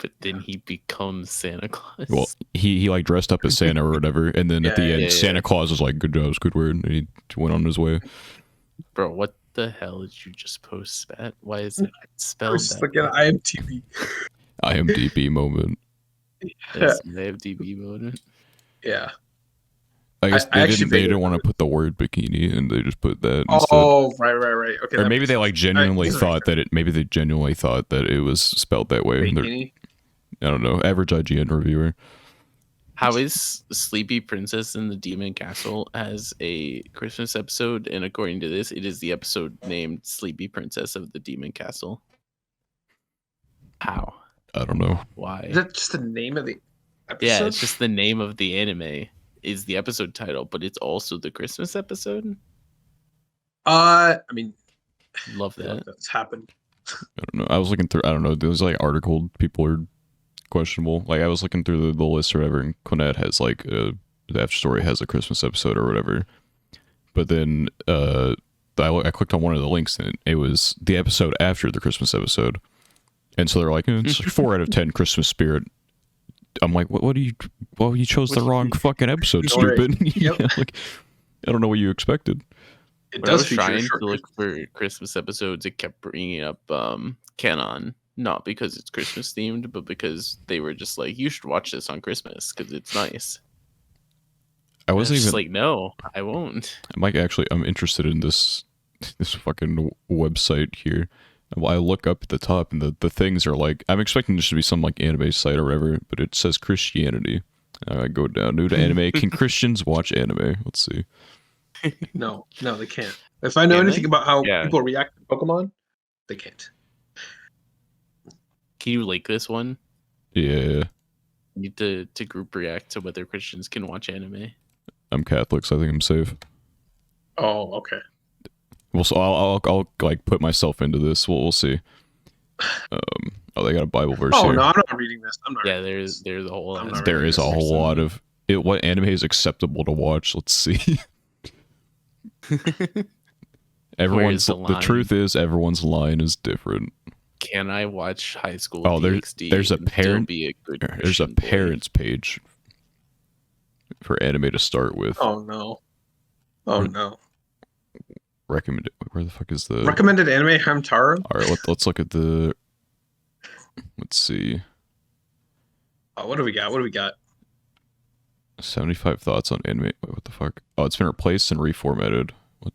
But then he becomes Santa Claus. Well, he like dressed up as Santa or whatever, and then at the Yeah, end, yeah. Santa Claus was like, "Good job, Squidward," and he went on his way. Bro, what the hell did you just post, Spat? Why is it I spelled was just that? looking at IMDb. IMDb moment. That's the FDB mode. Yeah. I guess I they actually didn't. They figured didn't want to put the word bikini, and they just put that instead. Oh, right. Okay. Or that maybe makes they sense. like genuinely Alright, thought that it. Maybe they genuinely thought that it was spelled that way. They're- Bikini. I don't know. Average IGN reviewer. How is Sleepy Princess in the Demon Castle as a Christmas episode? And according to this, it is the episode named Sleepy Princess of the Demon Castle. How? I don't know. Why? Is that just the name of the episode? Yeah, it's just the name of the anime is the episode title, but it's also the Christmas episode. I mean, Love I feel like that. that's happened. I don't know. I was looking through. I don't know. There's like article people are questionable. Like I was looking through the list or whatever, and Quinette has like the After Story has a Christmas episode or whatever. but then I clicked on one of the links and it was the episode after the Christmas episode, and so they're like, it's 4 out of 10 Christmas spirit. I'm like, what do you? Well, you chose the wrong fucking episode, stupid. Yep. Yeah, like, I don't know what you expected. It When I does was feature trying short. to look for Christmas episodes, it kept bringing up Canon. Not because it's Christmas themed, but because they were just like, you should watch this on Christmas because it's nice. I wasn't just even like, no, I won't. I'm interested in this fucking website here. I look up at the top and the things are like, I'm expecting this to be some like anime site or whatever, but it says Christianity. I go down, new to anime. Can Christians watch anime? Let's see. No, they can't. If I know Can anything they? about how Yeah. people react to Pokemon, they can't. Can you link this one? Yeah, You need to group react to whether Christians can watch anime. I'm Catholic, so I think I'm safe. Oh, okay. Well, so I'll like put myself into this. We'll see. Oh, they got a Bible verse Oh here. no, I'm not reading this. I'm not. Yeah, reading this. there's a whole. I'm not There reading is a this. whole lot of it. What anime is acceptable to watch? Let's see. Everyone's the the line? truth is everyone's line is different. Can I watch High School Oh, DxD? there's a and still parent- Be a good There's a Christian boy? parents page for anime to start with. Oh no. Oh no. Recommend. Where the fuck is the? Recommended anime Hamtaro. All right, let's look at the. Let's see. Oh, what do we got? 75 thoughts on anime. Wait, what the fuck? Oh, it's been replaced and reformatted. What?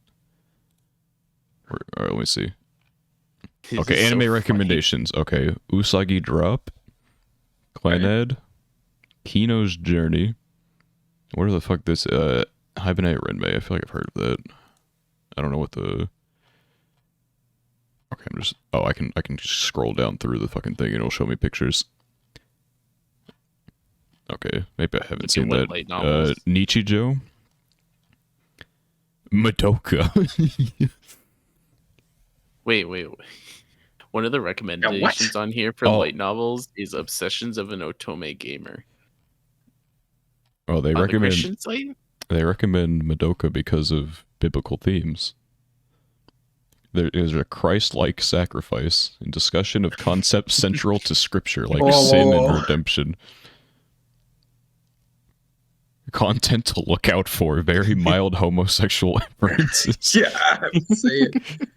All right, let me see. This Okay, is so anime funny. recommendations. Okay, Usagi Drop, Clannad, Kino's Journey. What the fuck this? Hibernate Renmei. I feel like I've heard of that. I don't know what the. Okay, I'm just. Oh, I can just scroll down through the fucking thing and it'll show me pictures. Okay, maybe I haven't Looking seen what that. light novels? Nichijou, Madoka. Wait. One of the recommendations on here for Oh. light novels is Obsessions of an Otome Gamer. Oh, they On the recommend Christian site? Madoka because of biblical themes. There is a Christ-like sacrifice and discussion of concepts central to Scripture, like Whoa, sin whoa, and whoa. redemption. Content to look out for: very mild homosexual references, Yeah, I have to say it.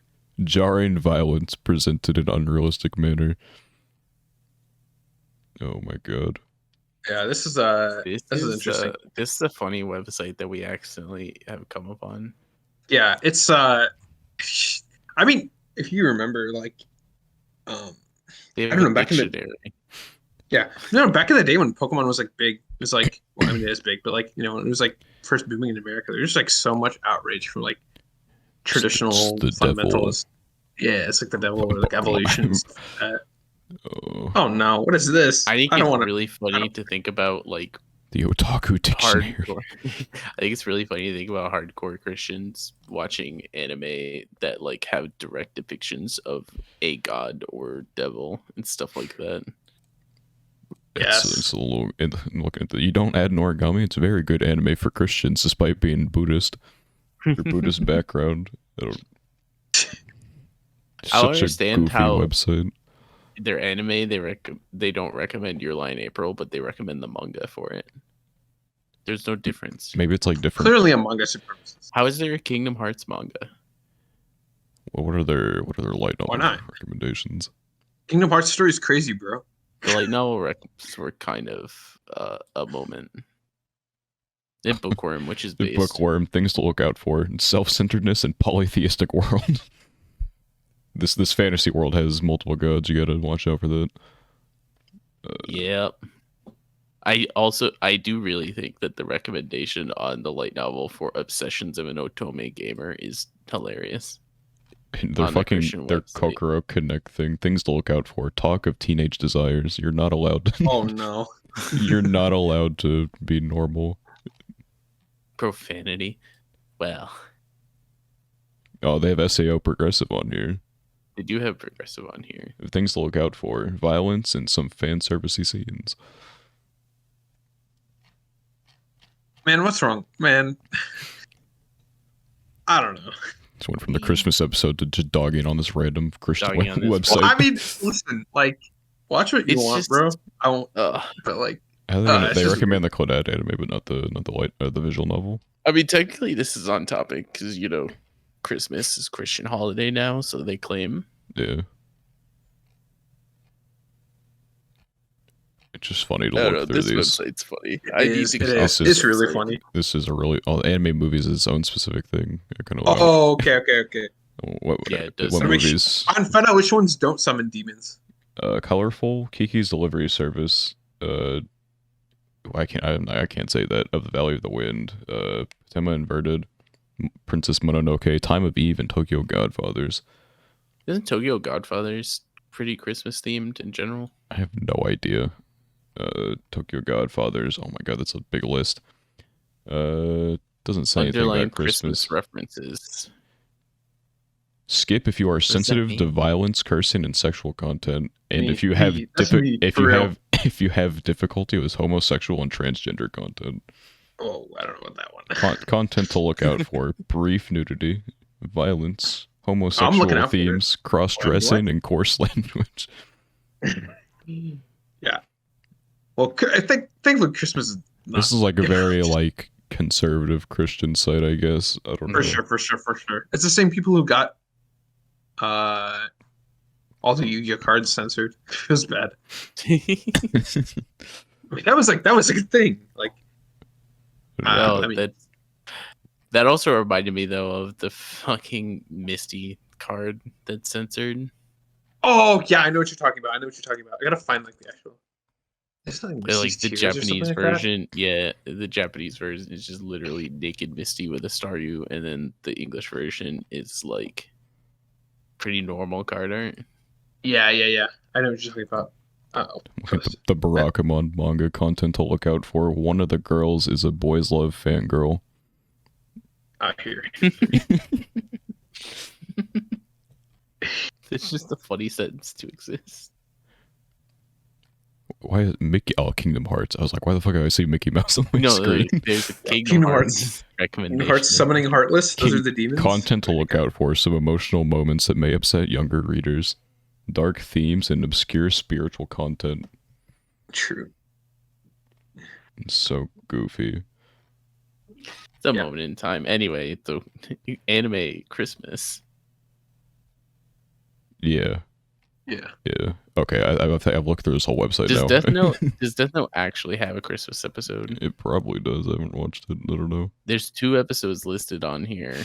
jarring violence presented in unrealistic manner. Oh my god! Yeah, this is This is interesting. This is a funny website that we accidentally have come upon. Yeah, it's I mean, if you remember, like, They have I don't a know, back in the- dictionary. yeah, no, back in the day when Pokemon was like big, it was like, well, I mean, it is big, but like, you know, when it was like first booming in America, there's just like so much outrage from like traditional It's the devil. fundamentalists. Yeah, it's like the devil or like evolution. and stuff like that. Oh, Oh no, what is this? I think don't it's want really funny to think about like the Otaku Dictionary. hardcore. I think it's really funny to think about hardcore Christians watching anime that like have direct depictions of a god or devil and stuff like that. Yes. It's a little. Looking at the, you don't add an origami. It's a very good anime for Christians, despite being Buddhist. Your Buddhist background. I don't. I don't Such a understand goofy how- website. Their anime, they don't recommend Your Lie in April, but they recommend the manga for it. There's no difference. Maybe it's like different. Clearly a manga supremacist. How is there a Kingdom Hearts manga? Well, what are their light novel Why not? recommendations? Kingdom Hearts story is crazy, bro. The light novel recs were kind of a moment. In Bookworm, which is The based. bookworm, things to look out for: self-centeredness and polytheistic world. This fantasy world has multiple gods. You gotta watch out for that. Yep. I do really think that the recommendation on the light novel for Obsessions of an Otome Gamer is hilarious. And their On the Christian their website. Kokoro Connect thing. Things to look out for: talk of teenage desires. You're not allowed to. Oh no. You're not allowed to be normal. Profanity. Well, Oh, they have SAO progressive on here. they do have progressive on here. Things to look out for: violence and some fan servicey scenes. Man, what's wrong? Man. I don't know. Just went from the Christmas episode to just dogging on this random Christian Dogging on this- website. Well, I mean, listen, like, watch what you It's want, just- bro. I won't. But like, they it's just recommend the Claudette anime, but not the visual novel. I mean, technically, this is on topic because Christmas is Christian holiday now, so they claim. Yeah. It's just funny to I don't look know. through This these. website's funny. It's really funny. This is all anime movies is its own specific thing. Kind of Oh, okay. what it does. what I mean, movies? I find out which ones don't summon demons. Colorful, Kiki's Delivery Service. I can't say that. Of the Valley of the Wind. Tema Inverted, Princess Mononoke, Time of Eve, and Tokyo Godfathers. Isn't Tokyo Godfathers pretty Christmas themed in general? I have no idea. Tokyo Godfathers. Oh my god, that's a big list. Doesn't say anything Underlying about Christmas. references. Skip if you are does that sensitive to mean? violence, cursing, and sexual content, and Me- if you have me. That's me, for real. if you have difficulty with homosexual and transgender content. Oh, I don't know about that one. Content to look out for: brief nudity, violence, looking homosexual out for it. themes, cross-dressing, and coarse language. Yeah. Well, I think thankfully Christmas is not. This is like a very like conservative Christian site, I guess. I don't know. for sure. It's the same people who got all the Yu-Gi-Oh cards censored. It was bad. I mean, that was like a thing. Like, No, I mean- that also reminded me though of the fucking Misty card that's censored. oh yeah, I know what you're talking about. I gotta find like the actual. It's not Like the Japanese version, yeah, the Japanese version is just literally naked Misty with a Staryu, and then the English version is like pretty normal card art. Yeah. I know what you're talking about. Oh, The Barakamon manga content to look out for. One of the girls is a boys love fangirl. I hear. It's just a funny sentence to exist. Why is Mickey? Oh, Kingdom Hearts. I was like, why the fuck do I see Mickey Mouse on my No, screen? there's a Kingdom Hearts recommendation. Hearts summoning Heartless. Those are the demons. Content to look out for: some emotional moments that may upset younger readers, dark themes, and obscure spiritual content. True. It's so goofy. It's a Yeah. moment in time. Anyway, the anime Christmas. Yeah. Yeah. Okay, I've looked through this whole website Does now. Does Death Note actually have a Christmas episode? It probably does. I haven't watched it. I don't know. There's 2 episodes listed on here,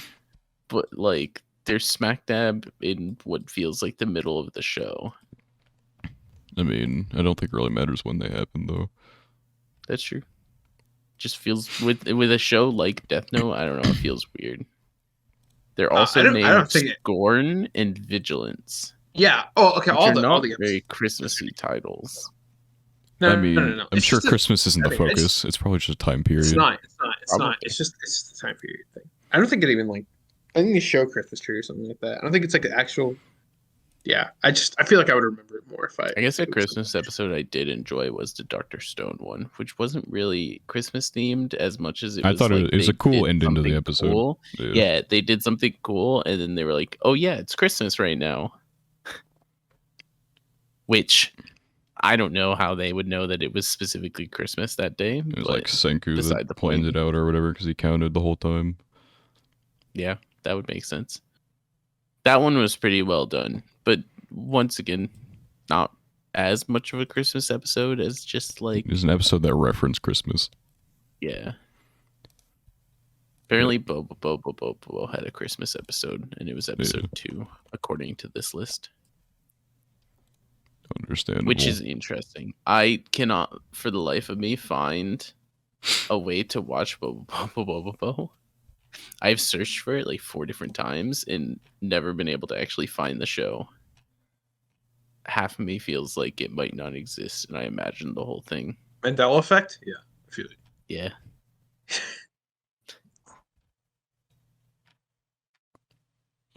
but like they're smack dab in what feels like the middle of the show. I mean, I don't think it really matters when they happen, though. That's true. Just feels with a show like Death Note, I don't know, it feels weird. They're also I don't named think it- Scorn and Vigilance. Yeah. Oh, okay. Which All are the not episodes. very Christmassy titles. No, I mean, no. I'm It's sure just a- Christmas isn't I the mean, focus. It's probably just a time period. It's not. Probably. It's the time period thing. I don't think it even like. I think they show Christmas tree or something like that. I don't think it's like an actual. Yeah, I feel like I would remember it more if I. I guess a it was Christmas episode I did enjoy was the Dr. Stone one, which wasn't really Christmas themed as much as it I was. thought like it was a they cool did ending to the something episode. cool. Yeah, they did something cool, and then they were like, "Oh yeah, it's Christmas right now." Which I don't know how they would know that it was specifically Christmas that day. It was but like Senku beside that the planned point. it out or whatever because he counted the whole time. Yeah, that would make sense. That one was pretty well done, but once again, not as much of a Christmas episode as just like It was an episode that referenced Christmas. yeah. Apparently, Bobo had a Christmas episode, and it was episode 2, according to this list, Understandable. which is interesting. I cannot, for the life of me, find a way to watch Bobo. I've searched for it like 4 different times and never been able to actually find the show. Half of me feels like it might not exist, and I imagine the whole thing. Mandela effect. Yeah, I feel it. Yeah.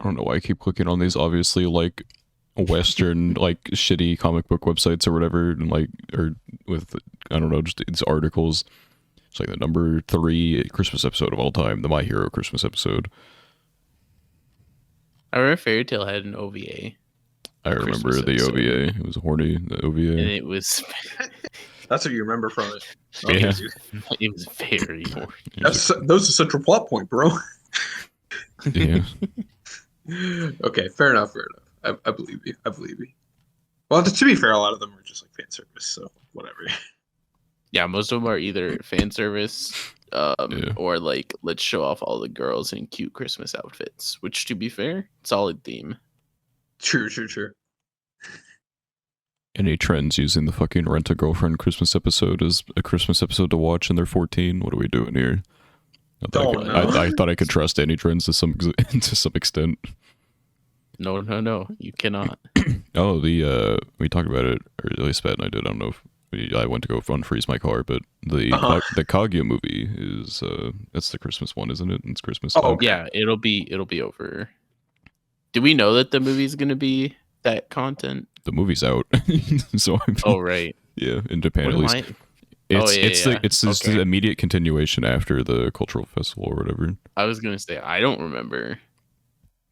I don't know why I keep clicking on these obviously like Western like shitty comic book websites or whatever, and like or with I don't know, just it's articles. It's like the number 3 Christmas episode of all time, the My Hero Christmas episode. I remember Fairy Tail had an OVA. I remember Christmas the episode. OVA. It was horny. The OVA. And it was That's what you remember from it. Yeah. it was very horny. That was a central plot point, bro. Yeah. Okay, fair enough. I believe you. Well, to be fair, a lot of them are just like fan service, so whatever. Yeah, most of them are either fan service, or like let's show off all the girls in cute Christmas outfits. Which, to be fair, solid theme. True. Any trends using the fucking Rent a Girlfriend Christmas episode as a Christmas episode to watch and they're 14? What are we doing here? I thought I could trust any trends to some extent. No, you cannot. Oh, we talked about it, or at least Pat and I did. I don't know if I went to go unfreeze my car, but the Kaguya movie is that's the Christmas one, isn't it? It's Christmas time. Oh, okay. Yeah, it'll be over. Do we know that the movie's gonna be that content? The movie's out, so Oh right, yeah, in Japan What at least. am I- It's the immediate continuation after the cultural festival or whatever. I was gonna say I don't remember.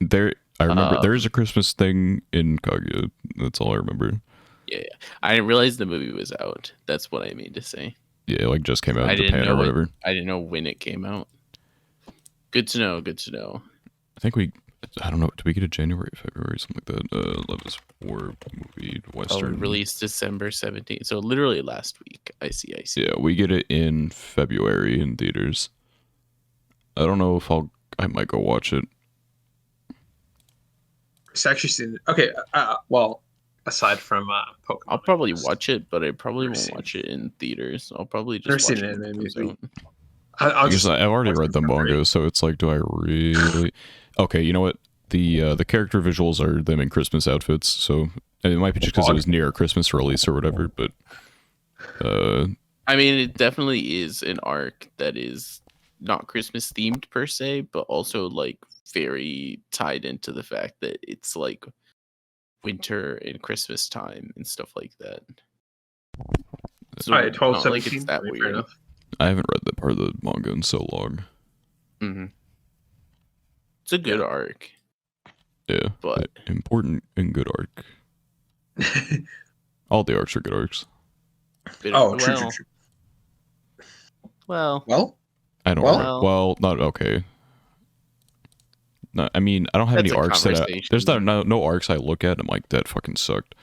I remember there is a Christmas thing in Kaguya. That's all I remember. Yeah, I didn't realize the movie was out. That's what I mean to say. Yeah, it like just came out I in didn't Japan know or whatever. I didn't know when it came out. Good to know. I think I don't know. Did we get a January, February, something like that? Love is War movie Western. Released December 17th. So literally last week. I see. Yeah, we get it in February in theaters. I don't know if I might go watch it. It's actually seen it. Okay, well, aside from Pokemon, I'll probably watch it, but I probably won't watch it in theaters. I'll probably just watch Never it seen when it, it comes maybe. out. I've I've already read the manga, so it's like, do I really? Okay, you know what? The character visuals are them in Christmas outfits, so it might be just because it was near a Christmas release or whatever. But I mean, it definitely is an arc that is not Christmas themed per se, but also like very tied into the fact that it's like winter and Christmas time and stuff like that. So All right, 12, not like 17, it's that fair weird. enough. I haven't read that part of the manga in so long. Mm-hmm. It's a good arc. Yeah, But important and good arc. All the arcs are good arcs. True. Well, I don't. Well, not okay. No, I mean, I don't have any arcs that there's no arcs I look at and I'm like, that fucking sucked.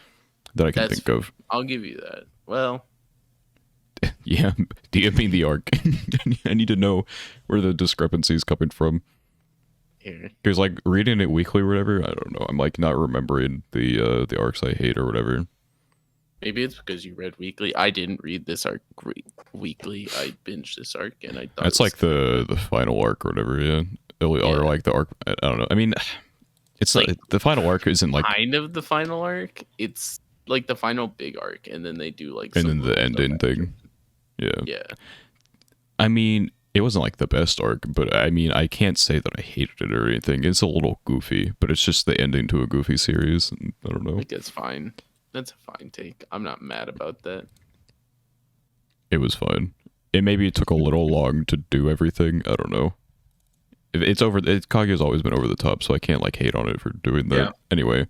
That I can think of. I'll give you that. Well, yeah, DM me the arc. I need to know where the discrepancy is coming from. Because like reading it weekly or whatever, I don't know. I'm like not remembering the arcs I hate or whatever. Maybe it's because you read weekly. I didn't read this arc weekly. I binged this arc and I thought it's like the final arc or whatever. Yeah, or like the arc. I don't know. I mean, it's like the final arc isn't like kind of the final arc. It's like the final big arc, and then they do like and then the ending thing. Yeah. I mean, it wasn't like the best arc, but I mean, I can't say that I hated it or anything. It's a little goofy, but it's just the ending to a goofy series. I don't know. I think it's fine. That's a fine take. I'm not mad about that. It was fine. Maybe it took a little long to do everything. I don't know. It's over. Kaguya's always been over the top, so I can't like hate on it for doing that. Yeah. Anyway,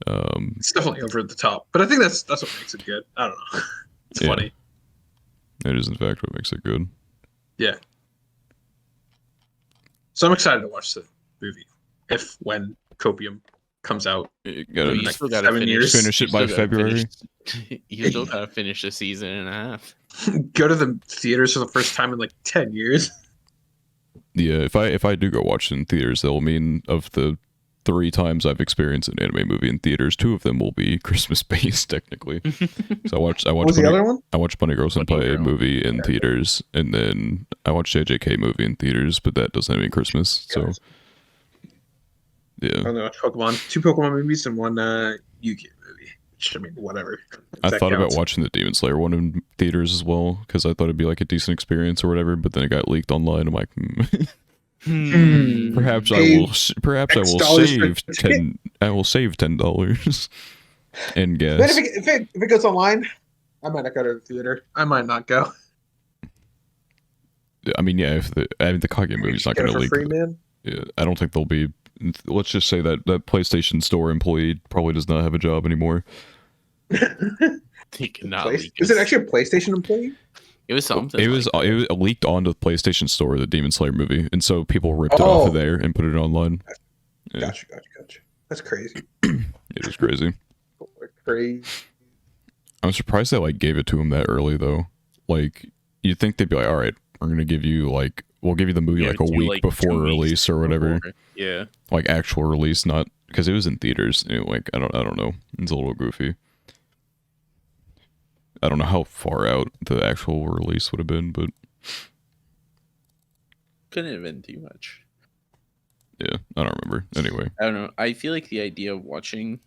it's definitely over the top, but I think that's what makes it good. I don't know. It's funny. It is in fact what makes it good. Yeah. So I'm excited to watch the movie when Copium comes out. You still gotta finish it by February. You still gotta finish a season and a half. Go to the theaters for the first time in like 10 years. Yeah, if I do go watch it in theaters, that will mean of the 3 times I've experienced an anime movie in theaters, 2 of them will be Christmas based technically. So I watched what was the other one? I watched Bunny Girl Senpai movie in theaters, and then I watched JJK movie in theaters, but that doesn't have any Christmas. So yeah. I watched Pokemon, 2 Pokemon movies and 1 Yu-Gi-Oh movie. Which, I mean, whatever. I thought about watching the Demon Slayer one in theaters as well, because I thought it'd be like a decent experience or whatever, but then it got leaked online. I'm like, perhaps I will save $10 and gas. But if it goes online, I might not go to the theater. I might not go. I mean, yeah, the Kaguya movie's not going to leak. Free, man? Yeah, I don't think they'll be let's just say that that PlayStation Store employee probably does not have a job anymore. He cannot leak Is it actually a PlayStation employee? It was something. It was leaked onto the PlayStation Store, the Demon Slayer movie, and so people ripped it off of there and put it online. Yeah. Gotcha. That's crazy. It is crazy. Crazy. I'm surprised they like gave it to him that early though. Like you'd think they'd be like, all right, we're gonna give you like we'll give you the movie like a week before release or whatever. Yeah. Like actual release, not because it was in theaters. Like I don't know. It's a little goofy. I don't know how far out the actual release would have been, but couldn't have been too much. Yeah, I don't remember. Anyway, I don't know. I feel like the idea of watching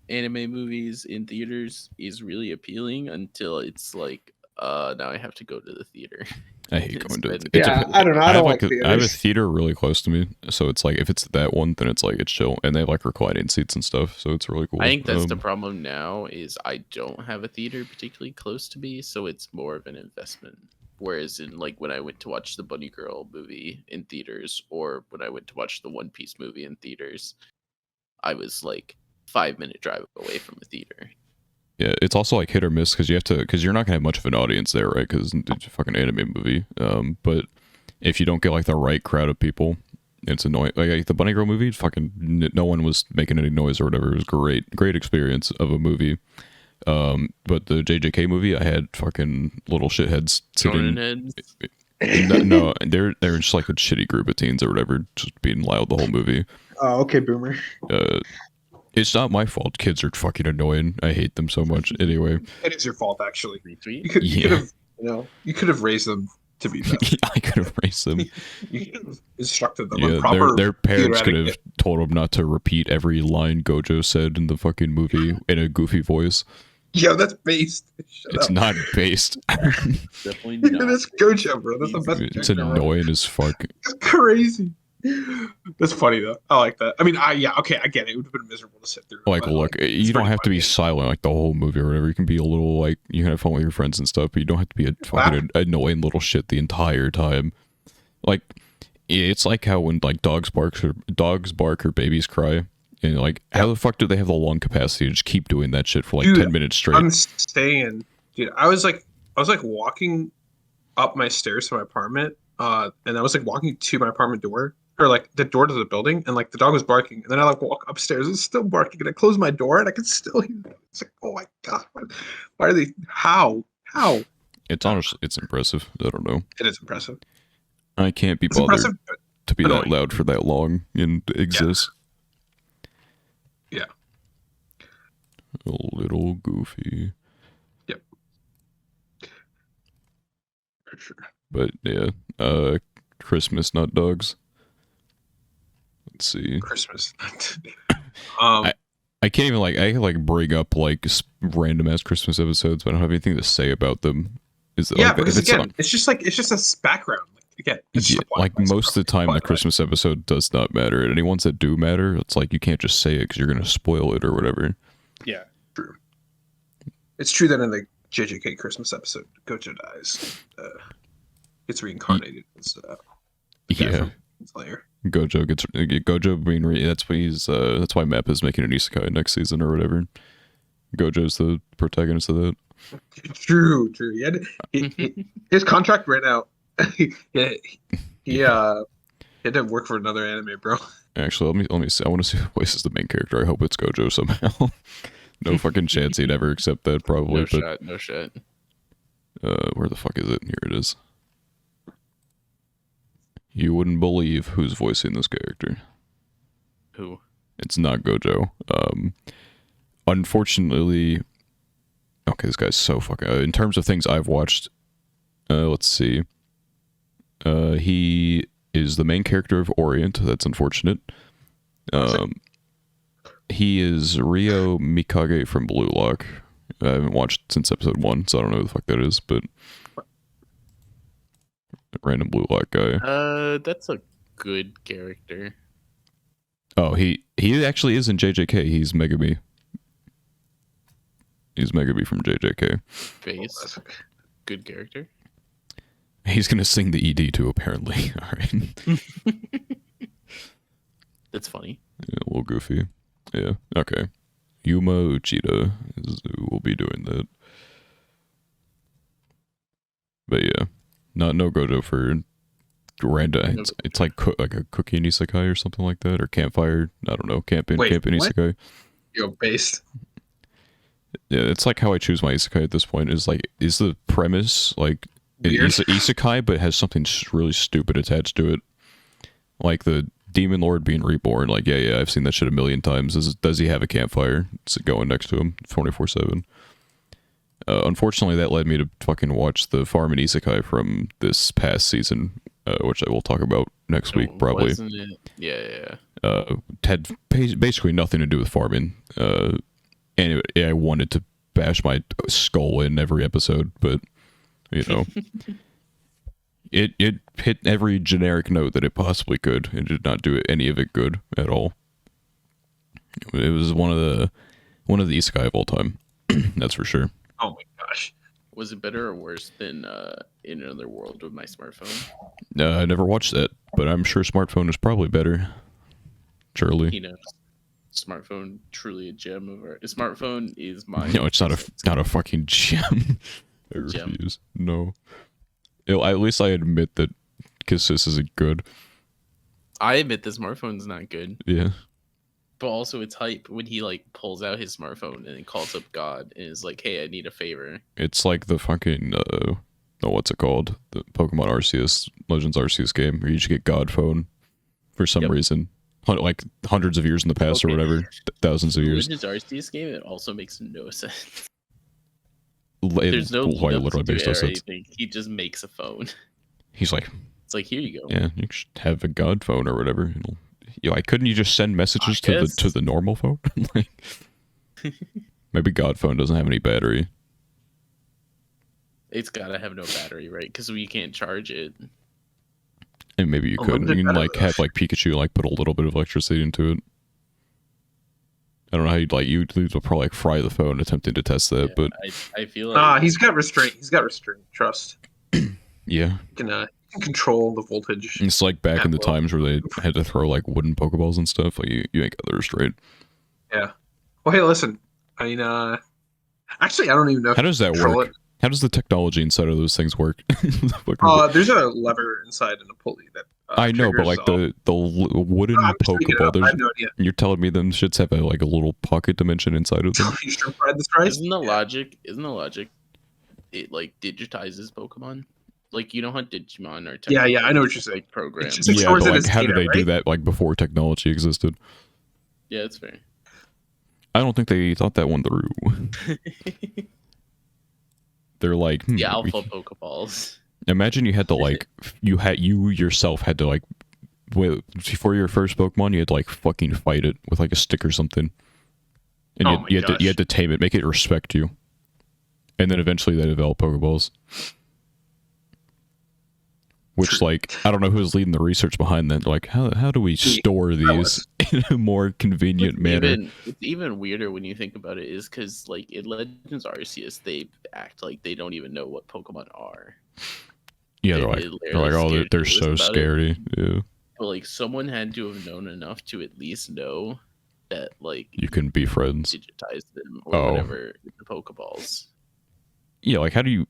anime movies in theaters is really appealing until it's like, now I have to go to the theater. I hate going to it. Yeah, I don't know. I don't like I have a theater really close to me, so it's like if it's that one, then it's like it's chill, and they have like reclining seats and stuff, so it's really cool. I think that's the problem now is I don't have a theater particularly close to me, so it's more of an investment. Whereas in like when I went to watch the Bunny Girl movie in theaters, or when I went to watch the One Piece movie in theaters, I was like 5-minute drive away from a theater. Yeah, it's also like hit or miss because you're not gonna have much of an audience there, right? Because it's a fucking anime movie. But if you don't get like the right crowd of people, it's annoying. Like the Bunny Girl movie, fucking no one was making any noise or whatever. It was great experience of a movie. But the JJK movie, I had fucking little shitheads sitting. No, they're just like a shitty group of teens or whatever, just being loud the whole movie. Oh, okay, boomer. It's not my fault. Kids are fucking annoying. I hate them so much. Anyway, it is your fault actually. You could have raised them to be better. I could have raised them. You could have instructed them. Yeah, their parents could have told them not to repeat every line Gojo said in the fucking movie in a goofy voice. Yo, that's based. It's not based. Definitely not. That's Gojo, bro. That's the best. It's annoying as fuck. It's crazy. That's funny though. I like that. I mean, I get it. It would have been miserable to sit through. Like, look, you don't have to be silent like the whole movie or whatever. You can be a little like you can have fun with your friends and stuff, but you don't have to be a fucking annoying little shit the entire time. Like, it's like how when like dogs bark or babies cry, and like how the fuck do they have the lung capacity to just keep doing that shit for like 10 minutes straight? I'm saying, dude, I was like walking up my stairs to my apartment, and I was like walking to my apartment door. Or like the door to the building, and like the dog was barking, and then I like walk upstairs, it's still barking, and I close my door, and I can still hear it. It's like, oh my god, why are they? How? It's honestly, it's impressive. I don't know. It is impressive. I can't be bothered to be that loud for that long and exist. Yeah. A little goofy. Yep. For sure. But yeah, Christmas nut dogs. Let's see. Christmas. I can't even I can like bring up like random ass Christmas episodes, but I don't have anything to say about them. Because again, it's just a background. Again, like most of the time, the Christmas episode does not matter, and any ones that do matter, it's like you can't just say it because you're gonna spoil it or whatever. Yeah, true. It's true that in the JJK Christmas episode, Gojo dies. Gets reincarnated as Slayer. Gojo being that's why Map is making an isekai next season or whatever. Gojo's the protagonist of that. True. His contract ran out. He had to work for another anime, bro. Actually, let me see. I want to see who voices the main character. I hope it's Gojo somehow. No fucking chance he'd ever accept that, probably. No shit. Where the fuck is it? Here it is. You wouldn't believe who's voicing this character. Who? It's not Gojo. Unfortunately, okay, this guy's so fucking. In terms of things I've watched, let's see. He is the main character of Orient. That's unfortunate. He is Ryo Mikage from Blue Lock. I haven't watched since episode 1, so I don't know who the fuck that is, but random Blue Lock guy. That's a good character. Oh, he actually is in JJK. He's Megami. He's Megami from JJK. Face. Good character. He's gonna sing the ED too, apparently. All right. That's funny. Yeah, a little goofy. Yeah. Okay. Yuma Uchida will be doing that. But yeah, no Gojo for random. It's like like a cookie and isekai or something like that, or campfire. I don't know. Camping Wait, isekai. Yo, based. Yeah, it's like how I choose my isekai at this point. Is the premise like isekai, but has something really stupid attached to it, like the demon lord being reborn. Like yeah, I've seen that shit a million times. Does he have a campfire? It's going next to him 24/7. Unfortunately, that led me to fucking watch the Farm and Isekai from this past season, which I will talk about next week, probably. Wasn't it? Yeah. Had basically nothing to do with farming. And I wanted to bash my skull in every episode, but, you know, it hit every generic note that it possibly could, and did not do any of it good at all. It was one of the Isekai of all time, that's for sure. Oh my gosh. Was it better or worse than In Another World with my smartphone? I never watched that, but I'm sure smartphone is probably better. Surely. He knows. Smartphone, truly a gem of art. Smartphone is my... No, it's not a fucking gem. I refuse. No. At least I admit that Kisses isn't good. I admit the smartphone's not good. Yeah. But also it's hype when he like pulls out his smartphone and calls up God and is like, hey, I need a favor. It's like the fucking what's it called? The Pokemon Arceus, Legends Arceus game where you just get God phone for some reason. Like hundreds of years in the past or whatever. Thousands of years. Legends Arceus game, it also makes no sense. There's no literally makes no sense. He just makes a phone. He's like, it's like, here you go. Yeah, you should have a God phone or whatever. Like, couldn't you just send messages to the normal phone? Like, maybe God phone doesn't have any battery. It's gotta have no battery, right? Because we can't charge it. And maybe you could. You can like have like Pikachu like put a little bit of electricity into it. I don't know how you'd probably like fry the phone attempting to test that, but I feel like he's got restraint. He's got restraint. Trust. Yeah. You can control the voltage. It's like back in the times where they had to throw like wooden Pokeballs and stuff. Like you ain't got the restraint. Yeah. Well, hey, listen. I mean, actually, I don't even know. How does that work? How does the technology inside of those things work? There's a lever inside and a pulley that. I know, but like the wooden Pokeball, I have no idea. You're telling me them shits have a little pocket dimension inside of them? You sure fried this rice? Isn't the logic? It like digitizes Pokemon. Like, you know how Digimon are yeah, I know what you're saying. Programs. Yeah, but like, how did they do that like before technology existed? Yeah, that's fair. I don't think they thought that one through. They're like the alpha Pokeballs. Imagine you had to like you yourself had to like before your first Pokemon you had to like fucking fight it with like a stick or something, and you had to tame it, make it respect you, and then eventually they develop Pokeballs. Which, like, I don't know who's leading the research behind that. Like, how do we store these in a more convenient manner? It's even weirder when you think about it, is because, like, in Legends Arceus, they act like they don't even know what Pokemon are. Yeah, they're so scary. Yeah. But, like, someone had to have known enough to at least know that, like, you can be friends, digitize them or whatever the Pokeballs. Yeah, like, how do you?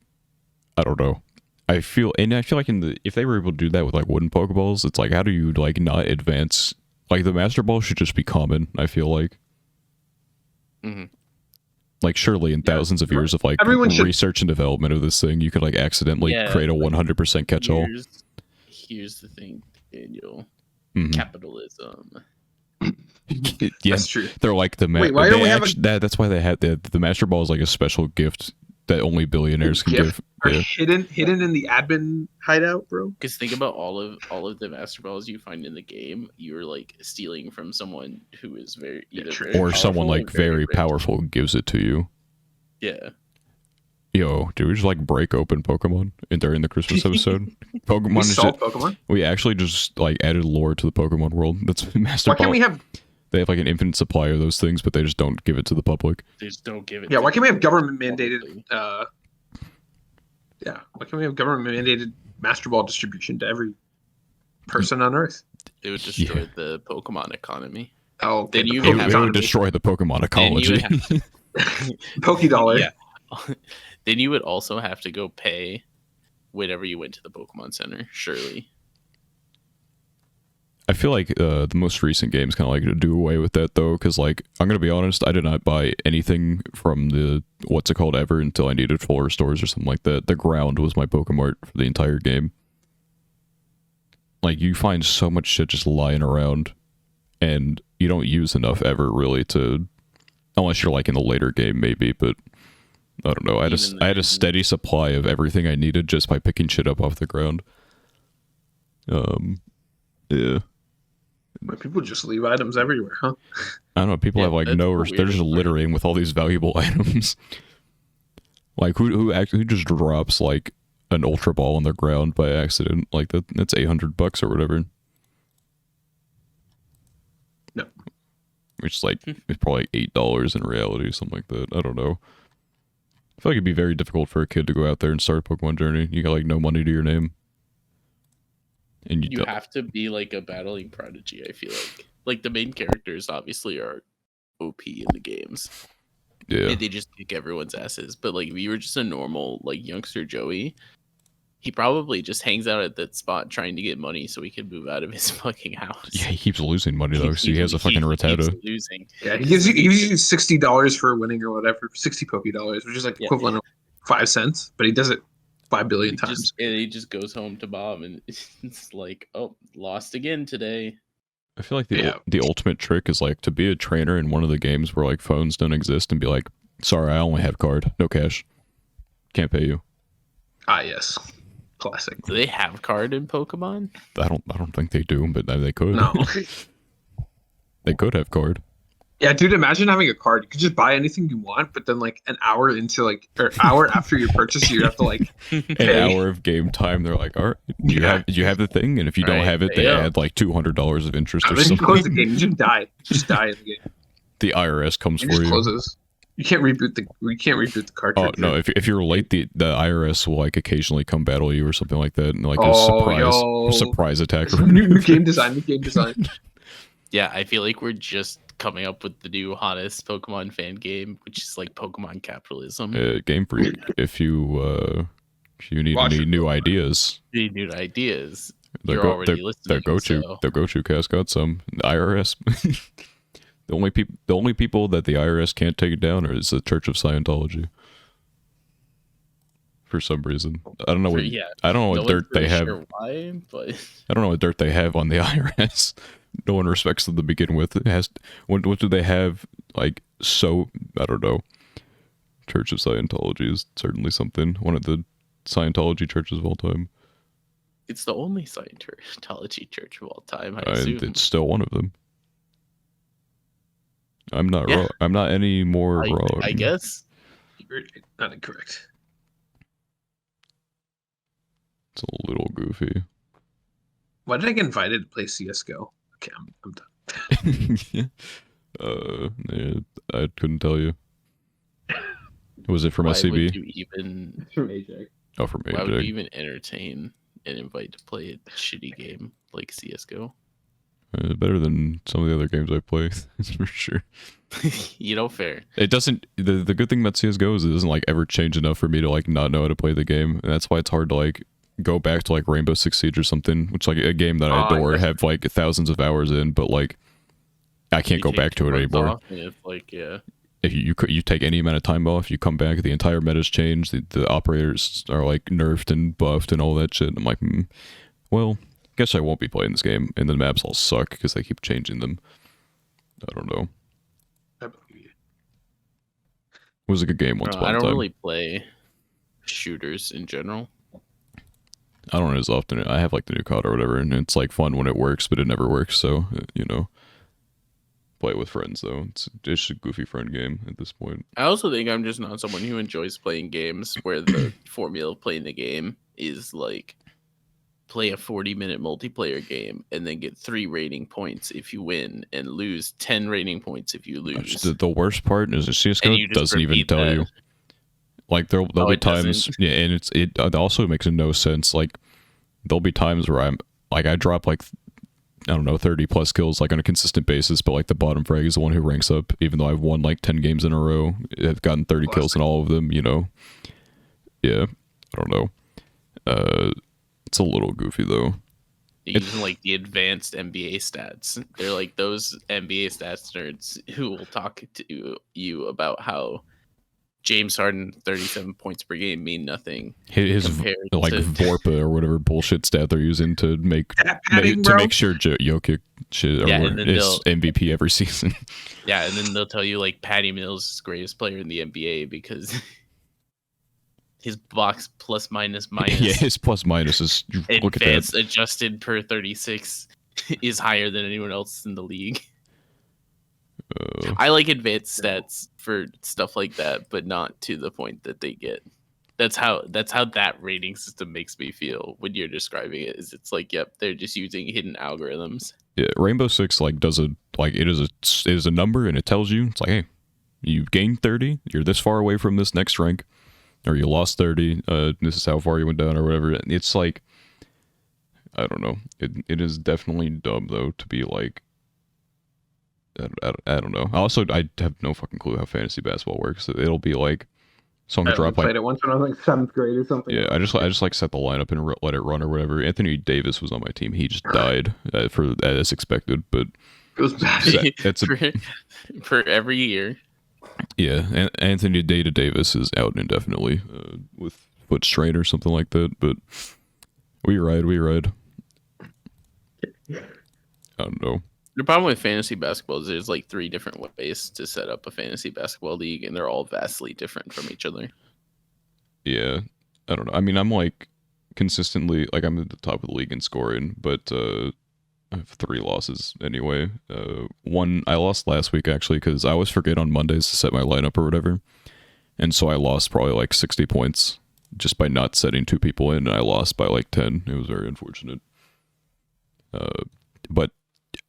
I don't know. I feel like if they were able to do that with like wooden Pokeballs, it's like, how do you like not advance? Like the Master Ball should just be common. I feel like, like surely in thousands of years of like research and development of this thing, you could like accidentally create a 100% catch-all. Here's the thing, Daniel. Capitalism. Yeah, that's true. They're like the Wait, why don't we have that's why they had the Master Ball is like a special gift that only billionaires can give. Hidden in the admin hideout, bro. Because think about all of the Master Balls you find in the game. You're like stealing from someone who is very someone like very powerful gives it to you. Yeah. Yo, did we just like break open Pokemon during the Christmas episode? Pokemon. We actually just like added lore to the Pokemon world. That's Master Ball. Why can't we have? They have like an infinite supply of those things, but they just don't give it to the public. They just don't give it. Yeah, why can't we have government mandated? Why can't we have government mandated Master Ball distribution to every person on Earth? It would destroy the Pokemon economy. Oh, Then you it would destroy the Pokemon ecology. Pokédollar. Yeah. Then you would also have to go pay whenever you went to the Pokemon Center, surely. I feel like the most recent games kind of like to do away with that though, because like I'm gonna be honest, I did not buy anything from the what's it called ever until I needed full restores or something like that. The ground was my Pokemart for the entire game. Like you find so much shit just lying around, and you don't use enough ever really to, unless you're like in the later game maybe. But I don't know. I had a steady supply of everything I needed just by picking shit up off the ground. Yeah. But people just leave items everywhere, huh? I don't know. People have like they're just littering with all these valuable items. Like who just drops like an Ultra Ball on the ground by accident? Like that's $800 or whatever. No. Which is like it's probably like $8 in reality, something like that. I don't know. I feel like it'd be very difficult for a kid to go out there and start a Pokemon journey. You got like no money to your name. And you have to be like a battling prodigy, I feel like the main characters obviously are OP in the games. Yeah. They just kick everyone's asses. But like if you were just a normal like youngster Joey, he probably just hangs out at that spot trying to get money so he can move out of his fucking house. Yeah, he keeps losing money though, so he has a fucking Rattata. Losing. Yeah, he gives you $60 for winning or whatever, 60 Pokédollars, which is like equivalent of 5 cents, but he does it 5 billion times. And he just goes home to mom and it's like, oh, lost again today. I feel like the ultimate trick is like to be a trainer in one of the games where like phones don't exist and be like, sorry, I only have card, no cash, can't pay you. Ah, yes, classic. Do they have card in Pokemon? I don't think they do, but they could. No, they could have card. Yeah, dude, imagine having a card. You could just buy anything you want, but then like an hour into like or hour after your purchase, you have to like an hour of game time. They're like, all right, do you have the thing? And if you don't have it, they add like $200 of interest or then something. You close the game. You just die. Just die in the game. The IRS comes for you. Closes. You can't reboot the cartridge. Oh no! If you're late, the IRS will like occasionally come battle you or something like that, and like a surprise attack. New game design. Yeah, I feel like we're just coming up with the new hottest Pokemon fan game, which is like Pokemon capitalism. Game Freak. If you need new ideas, you're already listening. The Gochuucast got some. The IRS. The only people that the IRS can't take down is the Church of Scientology. For some reason, I don't know what dirt they have. Sure why, but I don't know what dirt they have on the IRS. No one respects them to begin with. What do they have? Like I don't know. Church of Scientology is certainly something. One of the Scientology churches of all time. It's the only Scientology church of all time. I assume it's still one of them. I'm not wrong. I'm not any more wrong. I guess. You're not incorrect. It's a little goofy. Why did I get invited to play CSGO? Okay, I'm done. Yeah, I couldn't tell you. Was it from SCB? Would you even from AJ? Oh, from AJ. Why would you even entertain an invite to play a shitty game like CSGO? Better than some of the other games I play, for sure. Fair. It doesn't. The good thing about CS:GO is it doesn't like ever change enough for me to like not know how to play the game, and that's why it's hard to like go back to like Rainbow Six Siege or something, which like a game that I adore, have like thousands of hours in, but like I can't go back to it anymore. It's like if you take any amount of time off, you come back, the entire meta's changed, the operators are like nerfed and buffed and all that shit. And I'm like, well, guess I won't be playing this game, and the maps all suck because they keep changing them. I don't know. I believe you. It was a good game once upon a time. I don't really play shooters in general. I don't as often. I have like the new COD or whatever, and it's like fun when it works, but it never works. So play it with friends though. It's just a goofy friend game at this point. I also think I'm just not someone who enjoys playing games where the formula of playing the game is like play a 40-minute multiplayer game and then get 3 rating points if you win and lose 10 rating points if you lose. The worst part is CSGO doesn't even tell you. Like there'll be times, and it also makes no sense. Like there'll be times where I drop like I don't know, 30 plus kills like on a consistent basis, but like the bottom frag is the one who ranks up, even though I've won like 10 games in a row. I've gotten 30 kills in all of them, you know. Yeah, I don't know. It's a little goofy though. Using like the advanced NBA stats. They're like those NBA stats nerds who will talk to you about how James Harden 37 points per game mean nothing. His like Vorpa or whatever bullshit stat they're using to make sure Jokic is MVP every season. Yeah, and then they'll tell you like Patty Mills is the greatest player in the NBA because his box plus minus. Yeah, his plus minus is advanced adjusted per 36 is higher than anyone else in the league. I like advanced stats for stuff like that, but not to the point that they get. That's how that rating system makes me feel when you're describing it. Is it's like, yep, they're just using hidden algorithms. Yeah, Rainbow Six like does it like it is a number and it tells you it's like, hey, you gained 30, you're this far away from this next rank, or you lost 30. This is how far you went down, or whatever. It's like, I don't know. It is definitely dumb though to be like. I don't know. Also, I have no fucking clue how fantasy basketball works. It'll be like someone drop like. I played it once when I was like 7th grade or something. Yeah, I just like set the lineup and let it run or whatever. Anthony Davis was on my team. He just died as expected, but it was bad. It's for every year. Yeah, Anthony Davis is out indefinitely with foot strain or something like that. But we ride. I don't know. The problem with fantasy basketball is there's like 3 different ways to set up a fantasy basketball league, and they're all vastly different from each other. Yeah, I don't know. I mean, I'm like consistently, like I'm at the top of the league in scoring, but I have 3 losses anyway. One, I lost last week actually because I always forget on Mondays to set my lineup or whatever. And so I lost probably like 60 points just by not setting 2 people in, and I lost by like 10. It was very unfortunate. But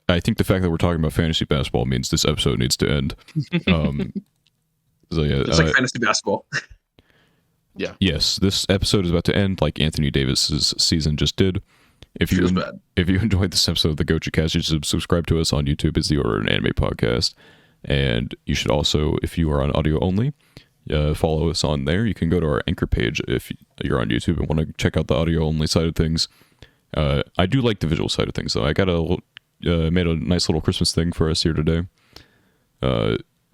I think the fact that we're talking about fantasy basketball means this episode needs to end. So yeah, it's like fantasy basketball. Yeah. Yes, this episode is about to end like Anthony Davis's season just did. If you enjoyed this episode of the Gochuucast, you should subscribe to us on YouTube. It's the Order an Anime podcast, and you should also, if you are on audio only, follow us on there. You can go to our Anchor page if you're on YouTube and want to check out the audio only side of things. I do like the visual side of things though. I got made a nice little Christmas thing for us here today.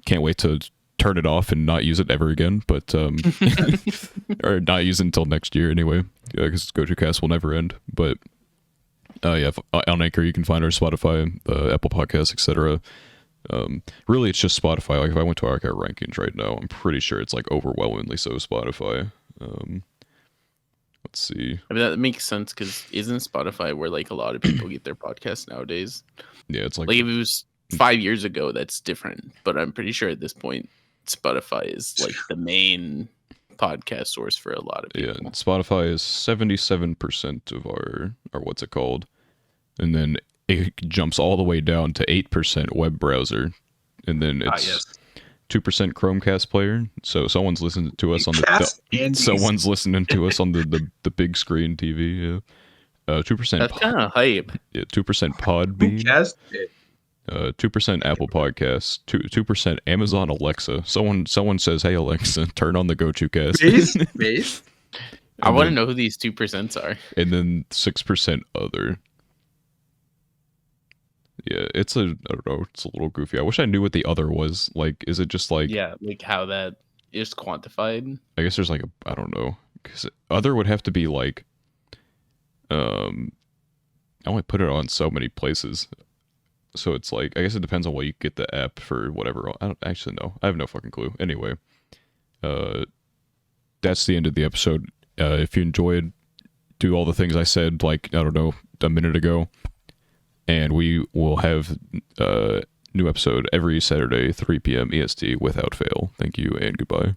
Can't wait to turn it off and not use it ever again, but or not use it until next year anyway, because Gochuucast will never end. But yeah, on Anchor you can find our Spotify, Apple Podcasts, etc. Really, it's just Spotify. Like if I went to our rankings right now, I'm pretty sure it's like overwhelmingly so Spotify. Let's see. I mean, that makes sense because isn't Spotify where like a lot of people get their podcasts nowadays? Yeah, it's like if it was 5 years ago, that's different. But I'm pretty sure at this point, Spotify is like the main podcast source for a lot of people. Yeah, Spotify is 77% of our what's it called, and then it jumps all the way down to 8% web browser, and then it's 2% Chromecast player. So someone's listening to us on someone's listening to us on the big screen TV. Yeah, 2%. That's kind of hype. Yeah, 2% Podbean. 2% Apple Podcasts, 2% Amazon Alexa. Someone says, "Hey Alexa, turn on the Gochuucast." Base. I want to know who these 2% are. And then 6% other. Yeah, I don't know, it's a little goofy. I wish I knew what the other was. Like, is it just like like how that is quantified? I guess there's like I don't know, because other would have to be like, I only put it on so many places. So it's like, I guess it depends on what you get the app for, whatever. I don't actually know. I have no fucking clue. Anyway, that's the end of the episode. If you enjoyed, do all the things I said, like, I don't know, a minute ago. And we will have a new episode every Saturday, 3 p.m. EST without fail. Thank you and goodbye.